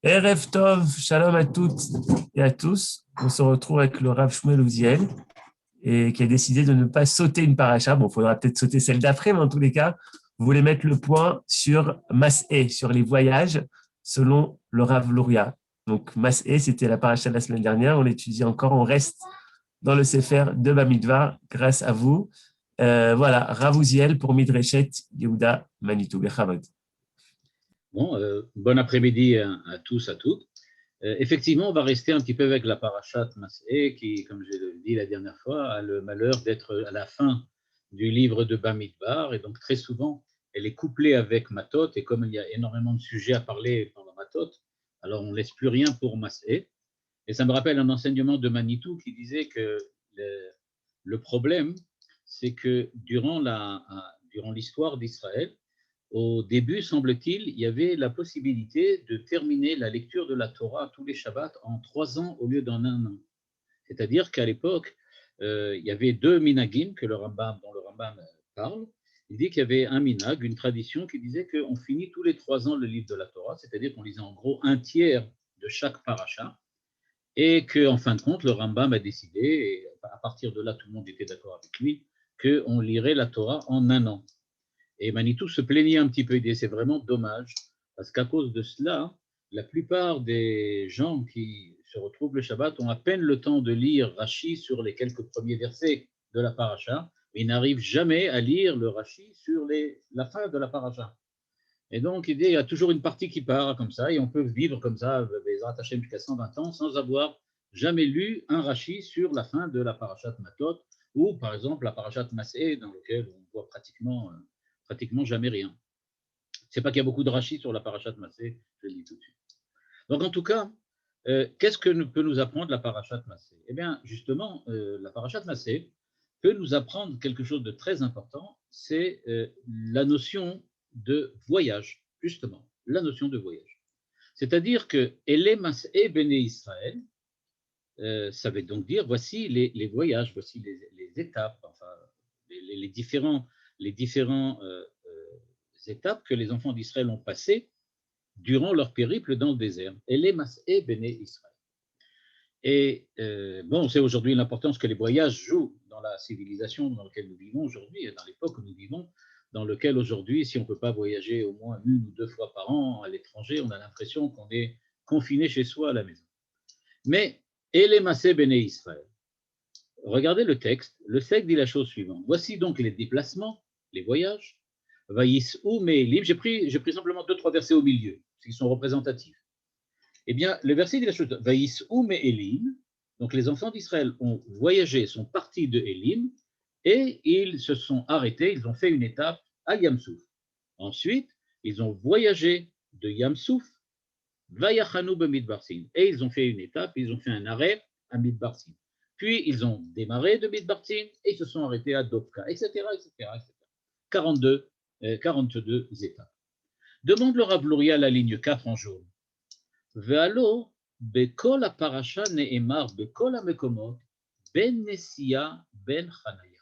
Erev Tov, shalom à toutes et à tous. On se retrouve avec le Rav Shmuel Uziel et qui a décidé de ne pas sauter une paracha. Bon, il faudra peut-être sauter celle d'après, mais en tous les cas, vous voulez mettre le point sur Mas'é, sur les voyages, selon le Rav Luria. Donc, Mas'é, c'était la paracha de la semaine dernière. On l'étudie encore. On reste dans le Sefer de Bamidbar grâce à vous. Voilà, Rav Uziel pour Midreshet Yehuda Manitou. Bechavod. Bon, bon après-midi à tous, à toutes. Effectivement, on va rester un petit peu avec la parashat Mas'é, qui, comme je l'ai dit la dernière fois, a le malheur d'être à la fin du livre de Bamidbar, et donc très souvent, elle est couplée avec Matot, et comme il y a énormément de sujets à parler pendant Matot, alors on ne laisse plus rien pour Mas'é. Et ça me rappelle un enseignement de Manitou qui disait que le problème, c'est que durant l'histoire d'Israël, au début, semble-t-il, il y avait la possibilité de terminer la lecture de la Torah tous les Shabbats en 3 ans au lieu d'en 1 an. C'est-à-dire qu'à l'époque, il y avait 2 minagim dont le Rambam parle. Il dit qu'il y avait un minag, une tradition qui disait qu'on finit tous les 3 ans le livre de la Torah, c'est-à-dire qu'on lisait en gros un tiers de chaque paracha, et qu'en fin de compte, le Rambam a décidé, et à partir de là, tout le monde était d'accord avec lui, qu'on lirait la Torah en 1 an. Et Manitou se plaignait un petit peu, il disait c'est vraiment dommage, parce qu'à cause de cela, la plupart des gens qui se retrouvent le Shabbat ont à peine le temps de lire Rashi sur les quelques premiers versets de la paracha, mais ils n'arrivent jamais à lire le Rashi sur la fin de la paracha. Et donc, il y a toujours une partie qui part comme ça, et on peut vivre comme ça, Bezrat Hashem, jusqu'à 120 ans, sans avoir jamais lu un Rashi sur la fin de la parashat Matot, ou par exemple la parashat Mas'é, dans lequel on voit pratiquement jamais rien. C'est pas qu'il y a beaucoup de Rashi sur la parashat Mas'é, je le dis tout de suite. Donc en tout cas, qu'est-ce que peut nous apprendre la parashat Mas'é? Eh bien, justement, la parashat Mas'é peut nous apprendre quelque chose de très important, c'est la notion de voyage, justement, la notion de voyage. C'est-à-dire que Ele Mas'é Bene Israël, ça veut donc dire voici les voyages, voici les étapes, enfin les différents étapes que les enfants d'Israël ont passées durant leur périple dans le désert. Ele Mas'é Bene Israël. Et bon, on sait aujourd'hui l'importance que les voyages jouent dans la civilisation dans laquelle nous vivons aujourd'hui, et dans l'époque où nous vivons, dans lequel aujourd'hui, si on ne peut pas voyager au moins 1 ou 2 fois par an à l'étranger, on a l'impression qu'on est confiné chez soi à la maison. Mais Ele Mas'é Bene Israël. Regardez le texte dit la chose suivante. Voici donc les déplacements, les voyages. Vaïs'ou Me'elim. J'ai pris simplement 2-3 versets au milieu, qui sont représentatifs. Eh bien, le verset dit la chose. Vaïs'ou Me'elim. Donc, les enfants d'Israël ont voyagé, sont partis de Elim, et ils se sont arrêtés, ils ont fait une étape à Yamsouf. Ensuite, ils ont voyagé de Yamsouf, Vayachanu B'Midbarsin. Et ils ont fait une étape, ils ont fait un arrêt à Midbarsin. Puis, ils ont démarré de Midbarsin et ils se sont arrêtés à Dovka, etc., etc., etc. 42 étapes. Demande le Rav Luria la ligne 4 en jaune. Ve'alo bekol parasha ne'emar bekol hamekomot ben nesia ben chanaya.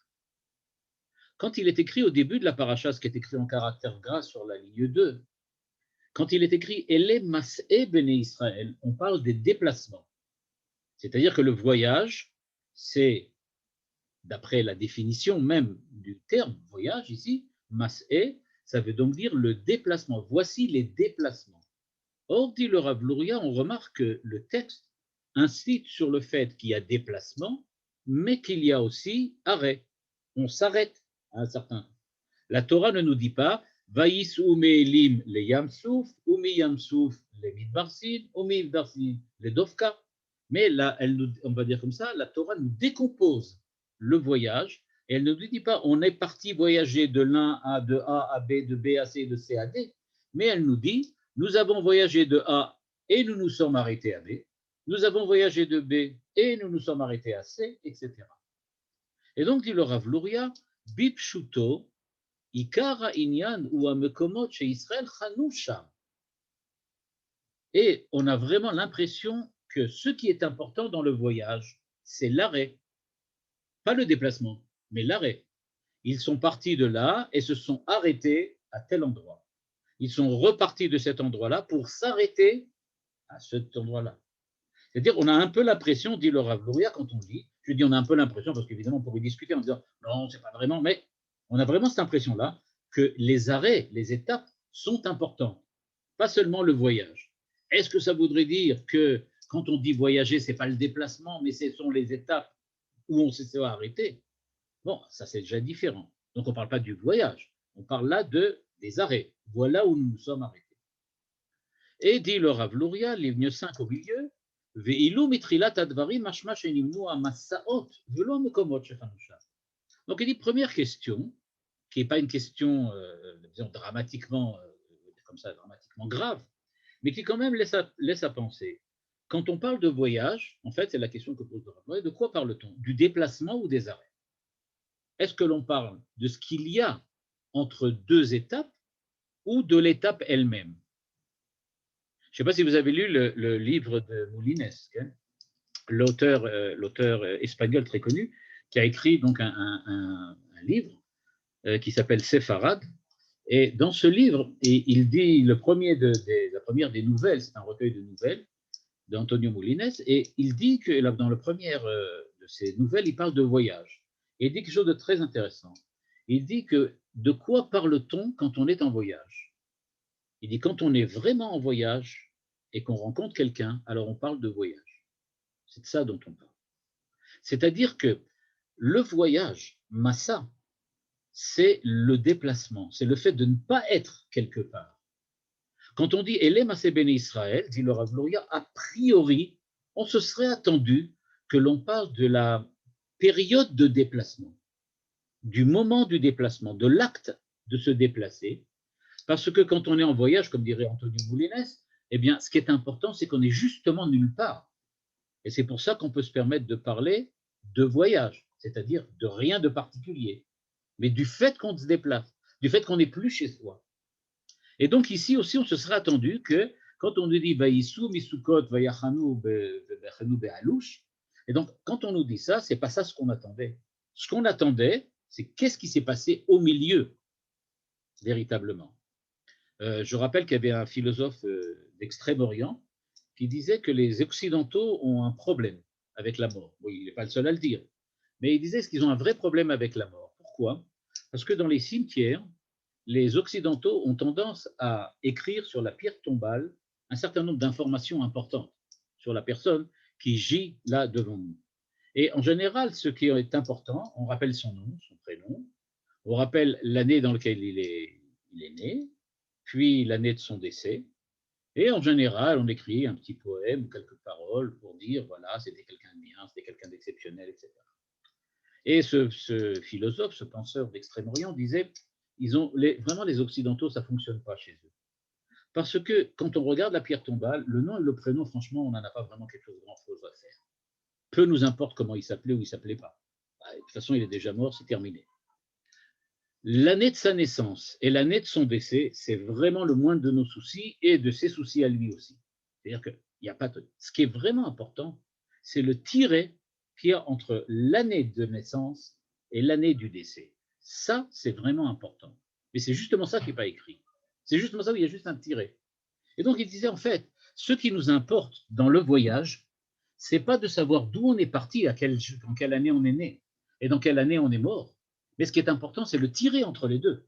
Quand il est écrit au début de la paracha, ce qui est écrit en caractère gras sur la ligne 2, quand il est écrit Ele Mas'é Bene Israël, on parle des déplacements. C'est-à-dire que le voyage, c'est, d'après la définition même du terme voyage ici, Mas'é, ça veut donc dire le déplacement. Voici les déplacements. Or, dit le Rav Luria, on remarque que le texte incite sur le fait qu'il y a déplacement, mais qu'il y a aussi arrêt. On s'arrête à un certain temps. La Torah ne nous dit pas Vaïs ou Me'elim le Yamsouf, ou Mi Yamsouf le Midbarsin, ou Mi Midbarsin le Dovka. Mais là, on va dire comme ça, la Torah nous décompose le voyage et elle ne nous dit pas on est parti voyager de l'un à de A à B, de B à C, de C à D, mais elle nous dit nous avons voyagé de A et nous nous sommes arrêtés à B, nous avons voyagé de B et nous nous sommes arrêtés à C, etc. Et donc, dit le Rav Luria, Bipshuto, Ikara Inyan ou Amekomot chez Israël Chanoucham. Et on a vraiment l'impression que ce qui est important dans le voyage, c'est l'arrêt. Pas le déplacement, mais l'arrêt. Ils sont partis de là et se sont arrêtés à tel endroit. Ils sont repartis de cet endroit-là pour s'arrêter à cet endroit-là. C'est-à-dire, on a un peu l'impression, dit le Rav Luria, quand on lit, je dis on a un peu l'impression, parce qu'évidemment, on pourrait discuter en disant non, c'est pas vraiment, mais on a vraiment cette impression-là que les arrêts, les étapes sont importantes, pas seulement le voyage. Est-ce que ça voudrait dire que quand on dit voyager, ce n'est pas le déplacement, mais ce sont les étapes où on s'est arrêté? Bon, ça c'est déjà différent. Donc on ne parle pas du voyage, on parle là des arrêts. Voilà où nous nous sommes arrêtés. Et dit le Rav Luria, ligne 5 au milieu, donc il dit première question, qui n'est pas une question disons, dramatiquement comme ça, dramatiquement grave, mais qui quand même laisse à penser. Quand on parle de voyage, en fait, c'est la question que pose le Rav Luria, de quoi parle-t-on? Du déplacement ou des arrêts? Est-ce que l'on parle de ce qu'il y a entre deux étapes ou de l'étape elle-même? Je ne sais pas si vous avez lu le livre de Moulines, hein, l'auteur espagnol très connu, qui a écrit donc un livre qui s'appelle Sepharad. Et dans ce livre, il dit la première des nouvelles, c'est un recueil de nouvelles d'Antonio Moulines, et il dit que dans la première de ces nouvelles, il parle de voyage. Et il dit quelque chose de très intéressant. Il dit que de quoi parle-t-on quand on est en voyage? Il dit quand on est vraiment en voyage et qu'on rencontre quelqu'un, alors on parle de voyage. C'est de ça dont on parle. C'est-à-dire que le voyage, Massa, c'est le déplacement, c'est le fait de ne pas être quelque part. Quand on dit Elé Massé Béné Israël, dit le Rav Luria, a priori, on se serait attendu que l'on parle de la période de déplacement, du moment du déplacement, de l'acte de se déplacer, parce que quand on est en voyage, comme dirait Antonio Moulines, eh bien, ce qui est important, c'est qu'on est justement nulle part. Et c'est pour ça qu'on peut se permettre de parler de voyage, c'est-à-dire de rien de particulier, mais du fait qu'on se déplace, du fait qu'on n'est plus chez soi. Et donc ici aussi, on se serait attendu que quand on nous dit Vaïsou, Misukot, Vayachanu, Be'alouch, et donc quand on nous dit ça, c'est pas ça ce qu'on attendait. Ce qu'on attendait, c'est qu'est-ce qui s'est passé au milieu, véritablement. Je rappelle qu'il y avait un philosophe d'Extrême-Orient qui disait que les Occidentaux ont un problème avec la mort. Oui, il n'est pas le seul à le dire, mais il disait qu'ils ont un vrai problème avec la mort. Pourquoi? Parce que dans les cimetières, les Occidentaux ont tendance à écrire sur la pierre tombale un certain nombre d'informations importantes sur la personne qui gît là devant nous. Et en général, ce qui est important, on rappelle son nom, son prénom, on rappelle l'année dans laquelle il est né, puis l'année de son décès, et en général, on écrit un petit poème ou quelques paroles pour dire, voilà, c'était quelqu'un de bien, c'était quelqu'un d'exceptionnel, etc. Et ce philosophe, ce penseur d'Extrême-Orient disait, vraiment les Occidentaux, ça ne fonctionne pas chez eux. Parce que quand on regarde la pierre tombale, le nom et le prénom, franchement, on n'en a pas vraiment quelque chose de grand-chose à faire. Peu nous importe comment il s'appelait ou il ne s'appelait pas. De toute façon, il est déjà mort, c'est terminé. L'année de sa naissance et l'année de son décès, c'est vraiment le moindre de nos soucis et de ses soucis à lui aussi. C'est-à-dire qu'il n'y a pas de... Ce qui est vraiment important, c'est le tiret qu'il y a entre l'année de naissance et l'année du décès. Ça, c'est vraiment important. Mais c'est justement ça qui n'est pas écrit. C'est justement ça où il y a juste un tiret. Et donc, il disait, en fait, ce qui nous importe dans le voyage, c'est pas de savoir d'où on est parti, dans quelle année on est né et dans quelle année on est mort. Mais ce qui est important, c'est le tirer entre les deux.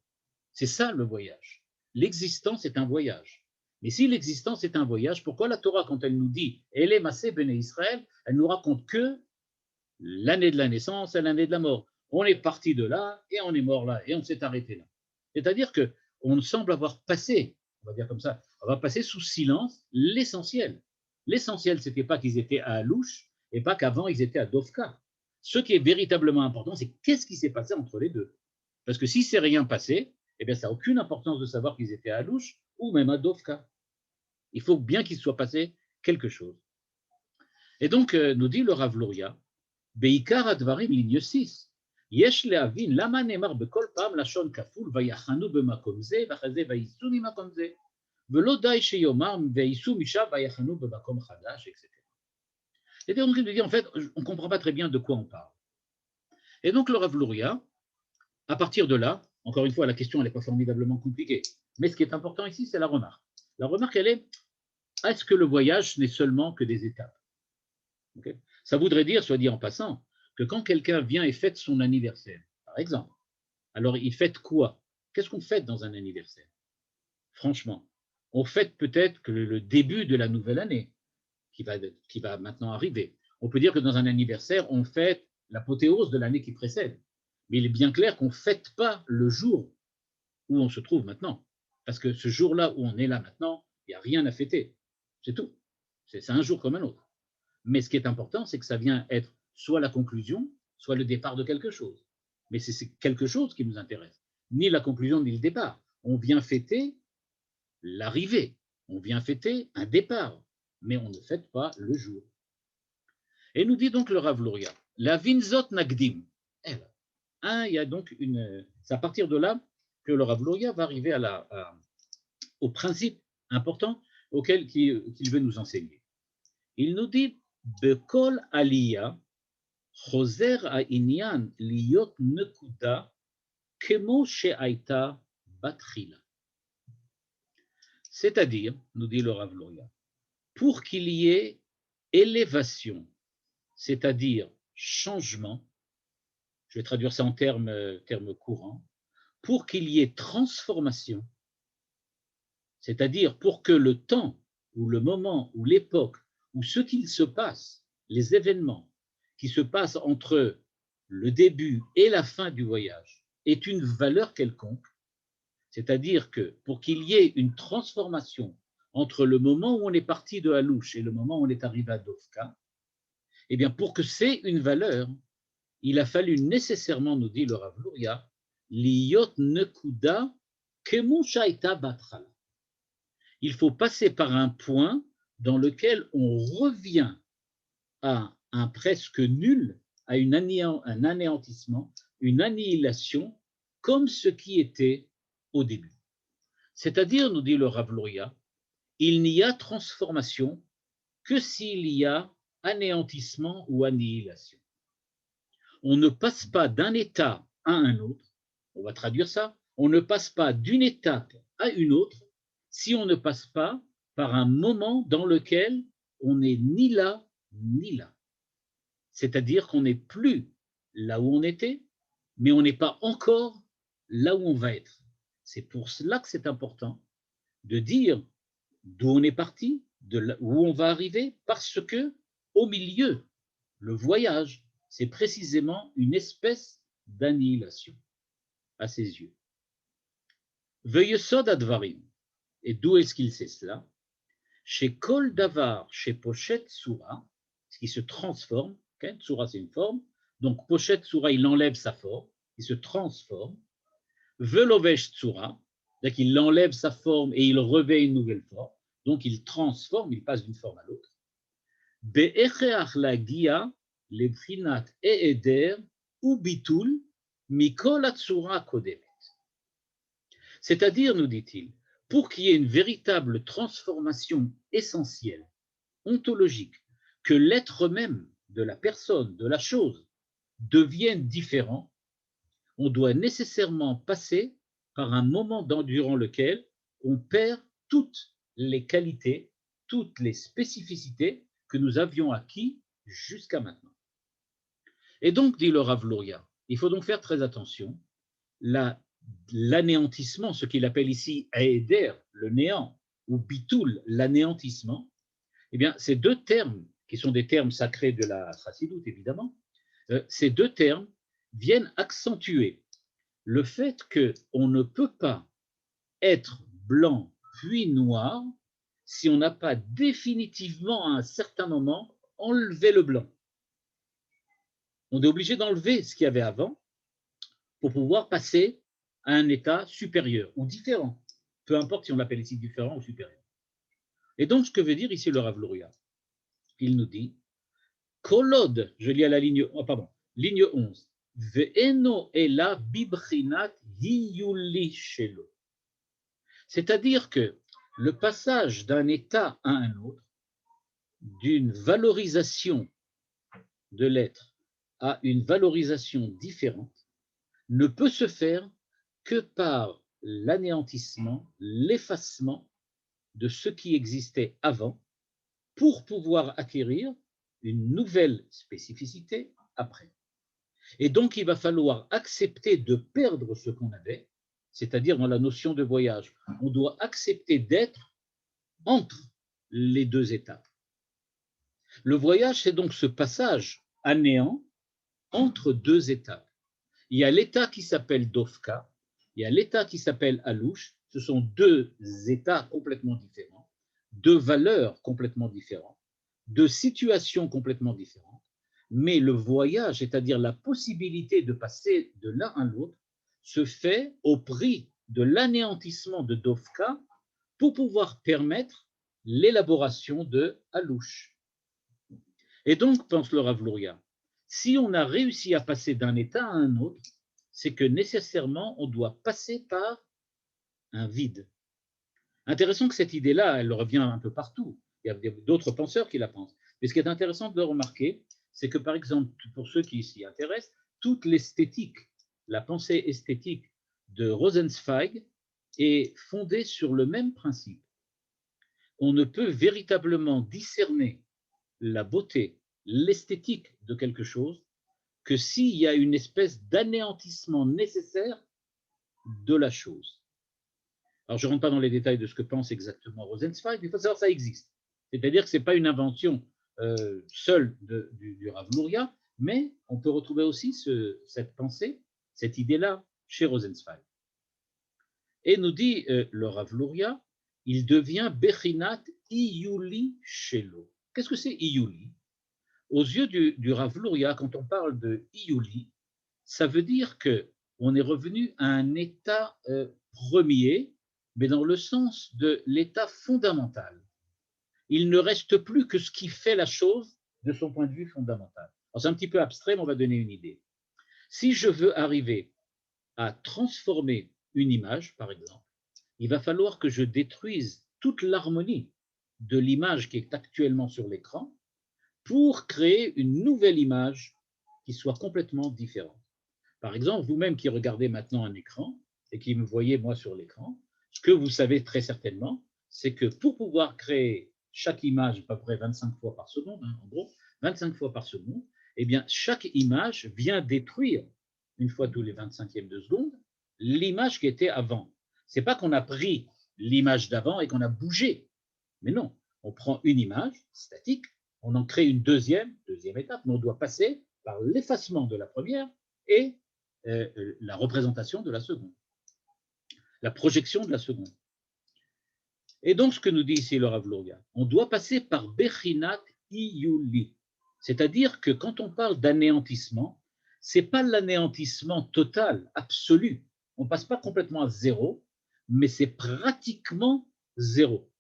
C'est ça le voyage. L'existence est un voyage. Mais si l'existence est un voyage, pourquoi la Torah, quand elle nous dit « Elle est massé béné Israël », elle nous raconte que l'année de la naissance et l'année de la mort. On est parti de là et on est mort là et on s'est arrêté là. C'est-à-dire qu'on semble avoir passé, on va dire comme ça, on va passer sous silence l'essentiel. L'essentiel, ce n'était pas qu'ils étaient à Alouche et pas qu'avant ils étaient à Dovka. Ce qui est véritablement important, c'est qu'est-ce qui s'est passé entre les deux. Parce que si c'est rien passé, eh bien, ça n'a aucune importance de savoir qu'ils étaient à Alouche ou même à Dovka. Il faut bien qu'il soit passé quelque chose. Et donc, nous dit le Rav Luria, Beikar advarim ligne 6. יש להבין למה נאמר בכל פעם לשון כפול ויחנו במקום זה ואחרי זה וייסעו ממקום זה ולא די שיאמר וייסעו משם ויחנו במקום חדש, etc. Et donc, il dit, en fait, on ne comprend pas très bien de quoi on parle. Et donc, le Rav Luria, à partir de là, encore une fois, la question, elle n'est pas formidablement compliquée, mais ce qui est important ici, c'est la remarque. La remarque, elle est, est-ce que le voyage n'est seulement que des étapes? Okay. Ça voudrait dire, soit dit en passant, que quand quelqu'un vient et fête son anniversaire, par exemple, alors il fête quoi? Qu'est-ce qu'on fête dans un anniversaire? Franchement, on fête peut-être que le début de la nouvelle année qui va maintenant arriver. On peut dire que dans un anniversaire, on fête l'apothéose de l'année qui précède. Mais il est bien clair qu'on ne fête pas le jour où on se trouve maintenant. Parce que ce jour-là où on est là maintenant, il n'y a rien à fêter. C'est tout. C'est un jour comme un autre. Mais ce qui est important, c'est que ça vient être soit la conclusion, soit le départ de quelque chose. Mais c'est quelque chose qui nous intéresse. Ni la conclusion, ni le départ. On vient fêter l'arrivée. On vient fêter un départ. Mais on ne fête pas le jour. Et nous dit donc le Rav Luria, la vinzot nagdim. Il y a donc c'est à partir de là que le Rav Luria va arriver au principe important auquel qu'il veut nous enseigner. Il nous dit Bekol Aliyah, Choser Ha'inyan Liyot Nekuda Kemo She'aita Batrila. C'est-à-dire, nous dit le Rav Luria, pour qu'il y ait élévation, c'est-à-dire changement, je vais traduire ça en termes courants, pour qu'il y ait transformation, c'est-à-dire pour que le temps ou le moment ou l'époque ou ce qu'il se passe, les événements qui se passent entre le début et la fin du voyage aient une valeur quelconque, c'est-à-dire que pour qu'il y ait une transformation entre le moment où on est parti de Halouch et le moment où on est arrivé à Dovka, eh bien pour que c'est une valeur, il a fallu nécessairement, nous dit le Rav Luria, liyot nekuda kemo shaita batral. Il faut passer par un point dans lequel on revient à un presque nul, à un anéantissement, une annihilation, comme ce qui était au début. C'est-à-dire, nous dit le Rav Luria, il n'y a transformation que s'il y a anéantissement ou annihilation. On ne passe pas d'un état à un autre, on va traduire ça, on ne passe pas d'une étape à une autre si on ne passe pas par un moment dans lequel on n'est ni là ni là. C'est-à-dire qu'on n'est plus là où on était, mais on n'est pas encore là où on va être. C'est pour cela que c'est important de dire d'où on est parti, où on va arriver, parce que au milieu, le voyage, c'est précisément une espèce d'annihilation à ses yeux. Veuillez sod advarim. Et d'où est-ce qu'il sait cela? Chez Kol Davar, chez Pochet Tsura, ce qui se transforme, okay? Tsura c'est une forme, donc Pochet Tsura il enlève sa forme, il se transforme. Velovesh Tsura, c'est-à-dire qu'il enlève sa forme et il revêt une nouvelle forme, donc il transforme, il passe d'une forme à l'autre. Be'echeach la gia, lebrinat e'eder, ou bitul, mikol atsura kodemet. C'est-à-dire, nous dit-il, pour qu'il y ait une véritable transformation essentielle, ontologique, que l'être même de la personne, de la chose, devienne différent, on doit nécessairement passer par un moment durant lequel on perd toutes les qualités, toutes les spécificités que nous avions acquis jusqu'à maintenant. Et donc, dit le Rav Luria, il faut donc faire très attention, l'anéantissement, ce qu'il appelle ici Aéder, le néant, ou Bitoul, l'anéantissement, eh bien, ces deux termes, qui sont des termes sacrés de la chassidoute, évidemment, ces deux termes viennent accentuer le fait qu'on ne peut pas être blanc puis noir si on n'a pas définitivement à un certain moment enlevé le blanc. On est obligé d'enlever ce qu'il y avait avant pour pouvoir passer à un état supérieur ou différent, peu importe si on l'appelle ici différent ou supérieur. Et donc, ce que veut dire ici le Rav Luria, il nous dit, Kolod, je lis à la ligne 11, Ve'eno ela bibrinat hiyuli shelo. C'est-à-dire que le passage d'un état à un autre, d'une valorisation de l'être à une valorisation différente, ne peut se faire que par l'anéantissement, l'effacement de ce qui existait avant pour pouvoir acquérir une nouvelle spécificité après. Et donc, il va falloir accepter de perdre ce qu'on avait, c'est-à-dire dans la notion de voyage. On doit accepter d'être entre les deux étapes. Le voyage, c'est donc ce passage à néant entre deux étapes. Il y a l'état qui s'appelle Dofka, il y a l'état qui s'appelle Alouche. Ce sont deux états complètement différents, deux valeurs complètement différentes, deux situations complètement différentes. Mais le voyage, c'est-à-dire la possibilité de passer de l'un à l'autre, se fait au prix de l'anéantissement de Dofka pour pouvoir permettre l'élaboration de Alouche. Et donc, pense le Rav Luria, si on a réussi à passer d'un état à un autre, c'est que nécessairement on doit passer par un vide. Intéressant que cette idée-là, elle revient un peu partout. Il y a d'autres penseurs qui la pensent. Mais ce qui est intéressant de remarquer, c'est que par exemple, pour ceux qui s'y intéressent, toute l'esthétique, la pensée esthétique de Rosenzweig est fondée sur le même principe. On ne peut véritablement discerner la beauté, l'esthétique de quelque chose que s'il y a une espèce d'anéantissement nécessaire de la chose. Alors, je ne rentre pas dans les détails de ce que pense exactement Rosenzweig, mais il faut savoir que ça existe. C'est-à-dire que ce n'est pas une invention seule du Rav Luria, mais on peut retrouver aussi cette pensée, cette idée-là chez Rosenzweig. Et nous dit le Rav Luria, il devient Bechinat Iyuli Shelo. Qu'est-ce que c'est Iyuli? Aux yeux du Rav Luria, quand on parle de Iyuli, ça veut dire qu'on est revenu à un état premier, mais dans le sens de l'état fondamental. Il ne reste plus que ce qui fait la chose de son point de vue fondamental. C'est un petit peu abstrait, mais on va donner une idée. Si je veux arriver à transformer une image, par exemple, il va falloir que je détruise toute l'harmonie de l'image qui est actuellement sur l'écran pour créer une nouvelle image qui soit complètement différente. Par exemple, vous-même qui regardez maintenant un écran et qui me voyez moi sur l'écran, ce que vous savez très certainement, c'est que pour pouvoir créer chaque image à peu près 25 fois par seconde, en gros, 25 fois par seconde, eh bien, chaque image vient détruire, une fois tous les 25e de seconde, l'image qui était avant. Ce n'est pas qu'on a pris l'image d'avant et qu'on a bougé, mais non, on prend une image statique, on en crée une deuxième étape, mais on doit passer par l'effacement de la première et la représentation de la seconde, la projection de la seconde. Et donc, ce que nous dit ici le Rav Luria, on doit passer par Bechinat Iyuli, c'est-à-dire que quand on parle d'anéantissement, ce n'est pas l'anéantissement total, absolu. On ne passe pas complètement à zéro, mais c'est pratiquement zéro.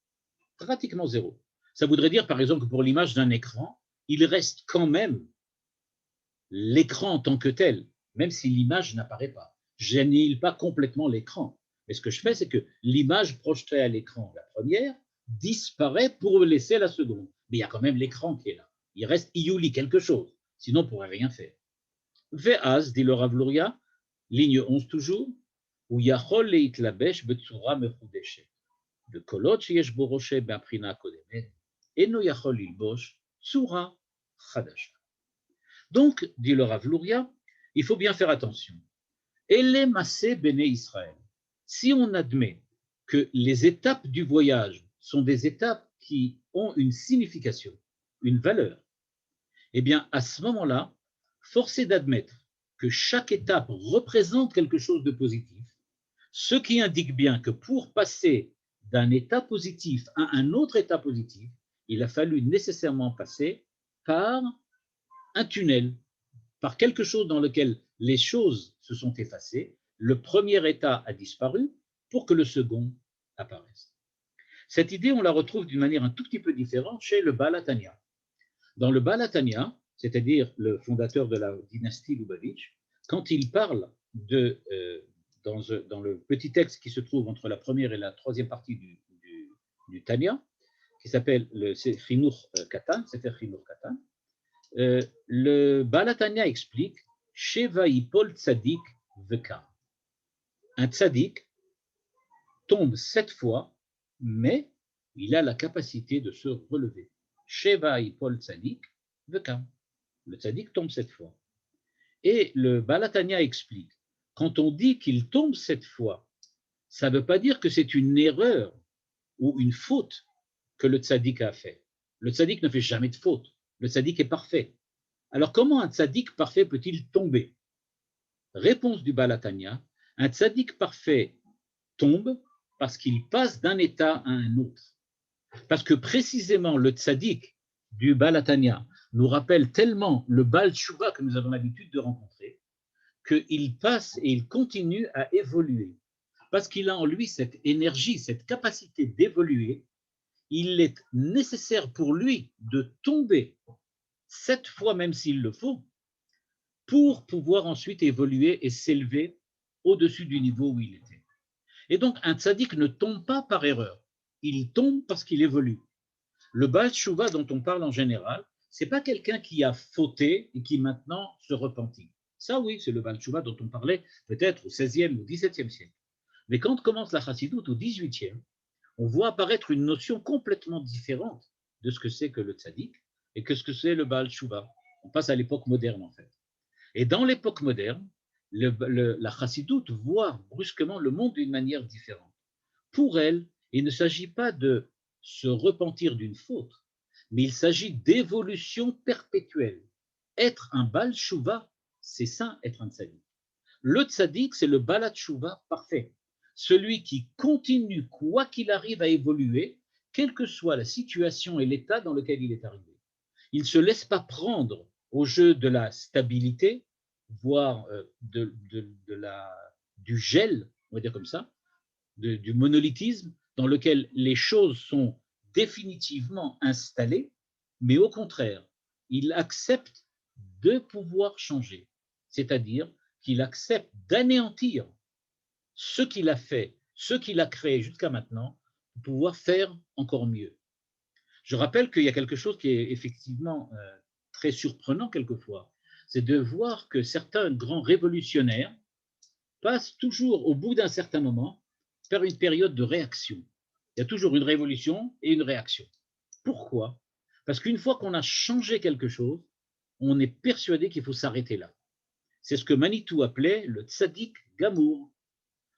Pratiquement zéro. Ça voudrait dire, par exemple, que pour l'image d'un écran, il reste quand même l'écran en tant que tel, même si l'image n'apparaît pas. Je n'annihile pas complètement l'écran. Mais ce que je fais, c'est que l'image projetée à l'écran, la première, disparaît pour laisser la seconde. Mais il y a quand même l'écran qui est là. Il reste Iyuli quelque chose. Sinon, on ne pourrait rien faire. Ve'az, dit le Rav Luria, ligne 11 toujours, ou yachol leitlabesh betzura mechudeshet. בקולות שיש בו ראשי מהבחינה הקודמת, אינו יכול ללבוש צורה חדשה. Donc, dit le Rav Luria, il faut bien faire attention. Ele massé Béné Israël. Si on admet que les étapes du voyage sont des étapes qui ont une signification, une valeur, eh bien, à ce moment-là, force est d'admettre que chaque étape représente quelque chose de positif, ce qui indique bien que pour passer d'un état positif à un autre état positif, il a fallu nécessairement passer par un tunnel, par quelque chose dans lequel les choses se sont effacées, le premier état a disparu pour que le second apparaisse. Cette idée, on la retrouve d'une manière un tout petit peu différente chez le Baal HaTanya. Dans le Baal HaTanya, c'est-à-dire le fondateur de la dynastie Lubavitch, quand il parle dans le petit texte qui se trouve entre la première et la troisième partie du Tanya, qui s'appelle le Chinuch Katan, le Baal HaTanya explique Sheva Yipol Tzadik Veka. Un tzadik tombe 7 fois, mais il a la capacité de se relever. Sheva Ipol Tzadik Vekam. Le Tzadik tombe 7 fois. Et le Balatania explique, quand on dit qu'il tombe 7 fois, ça ne veut pas dire que c'est une erreur ou une faute que le Tzadik a fait. Le Tzadik ne fait jamais de faute. Le Tzadik est parfait. Alors comment un Tzadik parfait peut-il tomber? Réponse du Balatania, un Tzadik parfait tombe parce qu'il passe d'un état à un autre. Parce que précisément le Tzadik du Balatania nous rappelle tellement le Baal Tshuva que nous avons l'habitude de rencontrer, qu'il passe et il continue à évoluer. Parce qu'il a en lui cette énergie, cette capacité d'évoluer, il est nécessaire pour lui de tomber 7 fois, même s'il le faut, pour pouvoir ensuite évoluer et s'élever au-dessus du niveau où il était. Et donc, un tzaddik ne tombe pas par erreur, il tombe parce qu'il évolue. Le Baal Tshuva dont on parle en général, ce n'est pas quelqu'un qui a fauté et qui maintenant se repentit. Ça, oui, c'est le Baal Tshuva dont on parlait peut-être au XVIe ou XVIIe siècle. Mais quand commence la Chassidoute au XVIIIe, on voit apparaître une notion complètement différente de ce que c'est que le tzaddik et que ce que c'est le Baal Tshuva. On passe à l'époque moderne, en fait. Et dans l'époque moderne, la Chassidoute voit brusquement le monde d'une manière différente. Pour elle, il ne s'agit pas de se repentir d'une faute, mais il s'agit d'évolution perpétuelle. Être un Baal Tshuva, c'est ça, être un tzaddik. Le tzaddik, c'est le Baal Tshuva parfait, celui qui continue, quoi qu'il arrive, à évoluer, quelle que soit la situation et l'état dans lequel il est arrivé. Il ne se laisse pas prendre au jeu de la stabilité, voire du gel, on va dire comme ça, du monolithisme, dans lequel les choses sont définitivement installées, mais au contraire, il accepte de pouvoir changer, c'est-à-dire qu'il accepte d'anéantir ce qu'il a fait, ce qu'il a créé jusqu'à maintenant, pour pouvoir faire encore mieux. Je rappelle qu'il y a quelque chose qui est effectivement très surprenant quelquefois, c'est de voir que certains grands révolutionnaires passent toujours, au bout d'un certain moment, par une période de réaction. Il y a toujours une révolution et une réaction. Pourquoi? Parce qu'une fois qu'on a changé quelque chose, on est persuadé qu'il faut s'arrêter là. C'est ce que Manitou appelait le tzaddik gamour.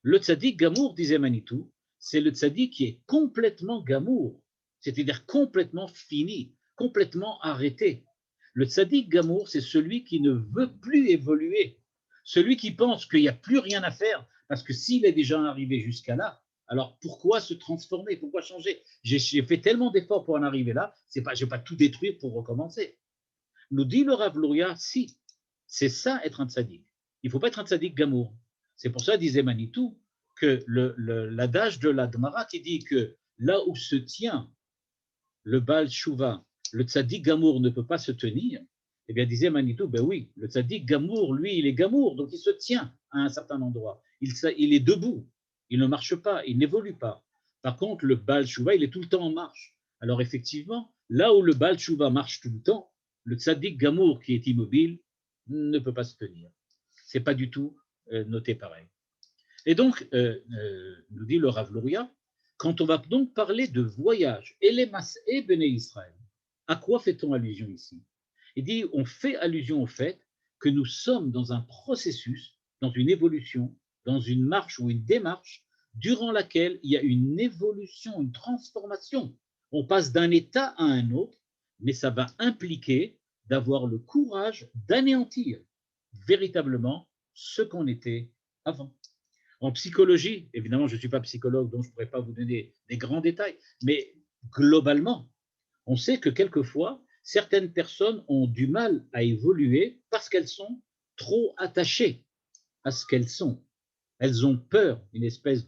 Le tzaddik gamour, disait Manitou, c'est le tzaddik qui est complètement gamour, c'est-à-dire complètement fini, complètement arrêté. Le tzaddik gamour, c'est celui qui ne veut plus évoluer, celui qui pense qu'il n'y a plus rien à faire, parce que s'il est déjà arrivé jusqu'à là, alors pourquoi se transformer, pourquoi changer? J'ai fait tellement d'efforts pour en arriver là, je ne vais pas tout détruire pour recommencer. Nous dit le Rav Luria, si, c'est ça être un tzaddik. Il ne faut pas être un tzaddik gamour. C'est pour ça, disait Manitou, que l'adage de la Gemara qui dit que là où se tient le Baal Tshuva, le tzaddik gamour ne peut pas se tenir, eh bien, disait Manitou, ben oui, le tzaddik gamour, lui, il est gamour, donc il se tient à un certain endroit. Il est debout, il ne marche pas, il n'évolue pas. Par contre, le Baal Tshuva, il est tout le temps en marche. Alors, effectivement, là où le Baal Tshuva marche tout le temps, le tzaddik gamour qui est immobile ne peut pas se tenir. Ce n'est pas du tout noté pareil. Et donc, nous dit le Rav Luria, quand on va donc parler de voyage, et les Mas'é Béné Israël, à quoi fait-on allusion ici? Il dit, on fait allusion au fait que nous sommes dans un processus, dans une évolution, dans une marche ou une démarche, durant laquelle il y a une évolution, une transformation. On passe d'un état à un autre, mais ça va impliquer d'avoir le courage d'anéantir véritablement ce qu'on était avant. En psychologie, évidemment, je ne suis pas psychologue, donc je ne pourrais pas vous donner des grands détails, mais globalement, on sait que quelquefois, certaines personnes ont du mal à évoluer parce qu'elles sont trop attachées à ce qu'elles sont. Elles ont peur, une espèce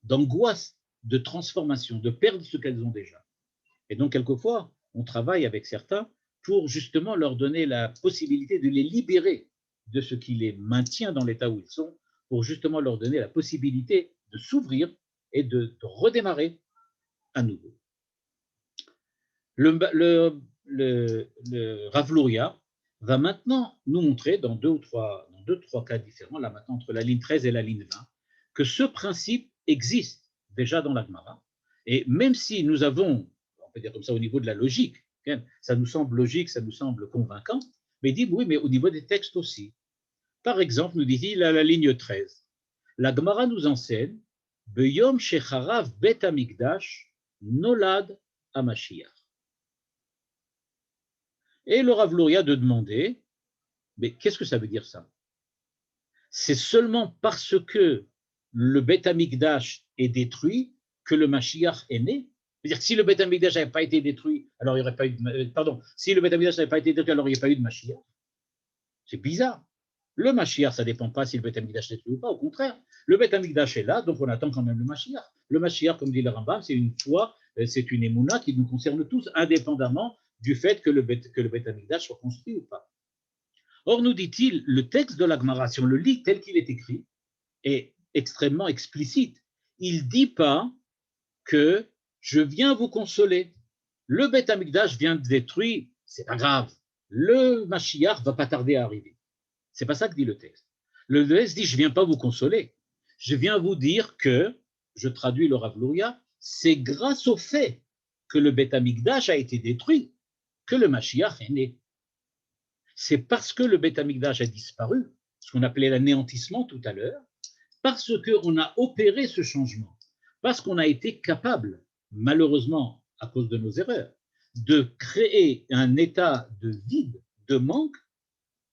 d'angoisse, de transformation, de perdre ce qu'elles ont déjà. Et donc, quelquefois, on travaille avec certains pour justement leur donner la possibilité de les libérer de ce qui les maintient dans l'état où ils sont, pour justement leur donner la possibilité de s'ouvrir et de redémarrer à nouveau. Le Rav Luria va maintenant nous montrer dans deux ou trois cas différents, là maintenant entre la ligne 13 et la ligne 20, que ce principe existe déjà dans la Gemara Et même si nous avons, on peut dire comme ça au niveau de la logique, ça nous semble logique, ça nous semble convaincant, mais il dit oui, mais au niveau des textes aussi. Par exemple, nous dit-il à la ligne 13, la Gemara nous enseigne Beyom shecharav bet hamikdash nolad hamashiach. Et le Rav Luria de demander, mais qu'est-ce que ça veut dire ça? C'est seulement parce que le Bet Hamikdash est détruit que le Mashiach est né. C'est-à-dire que si le Bet Hamikdash n'avait pas été détruit, alors il n'y aurait pas eu de, pardon, si le Bet Hamikdash n'avait pas été détruit, alors il n'y aurait pas eu de Mashiach. C'est bizarre. Le Mashiach, ça ne dépend pas si le Bet Hamikdash est détruit ou pas, au contraire. Le Bet Hamikdash est là, donc on attend quand même le Mashiach. Le Mashiach, comme dit le Rambam, c'est une foi, c'est une émouna qui nous concerne tous, indépendamment du fait que le Bet Hamikdash soit construit ou pas. Or, nous dit-il, le texte de la Gemara, si on le lit tel qu'il est écrit, est extrêmement explicite. Il ne dit pas que je viens vous consoler. Le Beth Amikdash vient de détruire, c'est pas grave. Le Mashiach va pas tarder à arriver. C'est pas ça que dit le texte. Le texte dit je viens pas vous consoler. Je viens vous dire que, je traduis le Rav Luria, c'est grâce au fait que le Beth Amikdash a été détruit que le Mashiach est né. C'est parce que le Beth Amikdash a disparu, ce qu'on appelait l'anéantissement tout à l'heure, parce qu'on a opéré ce changement, parce qu'on a été capable, malheureusement à cause de nos erreurs, de créer un état de vide, de manque,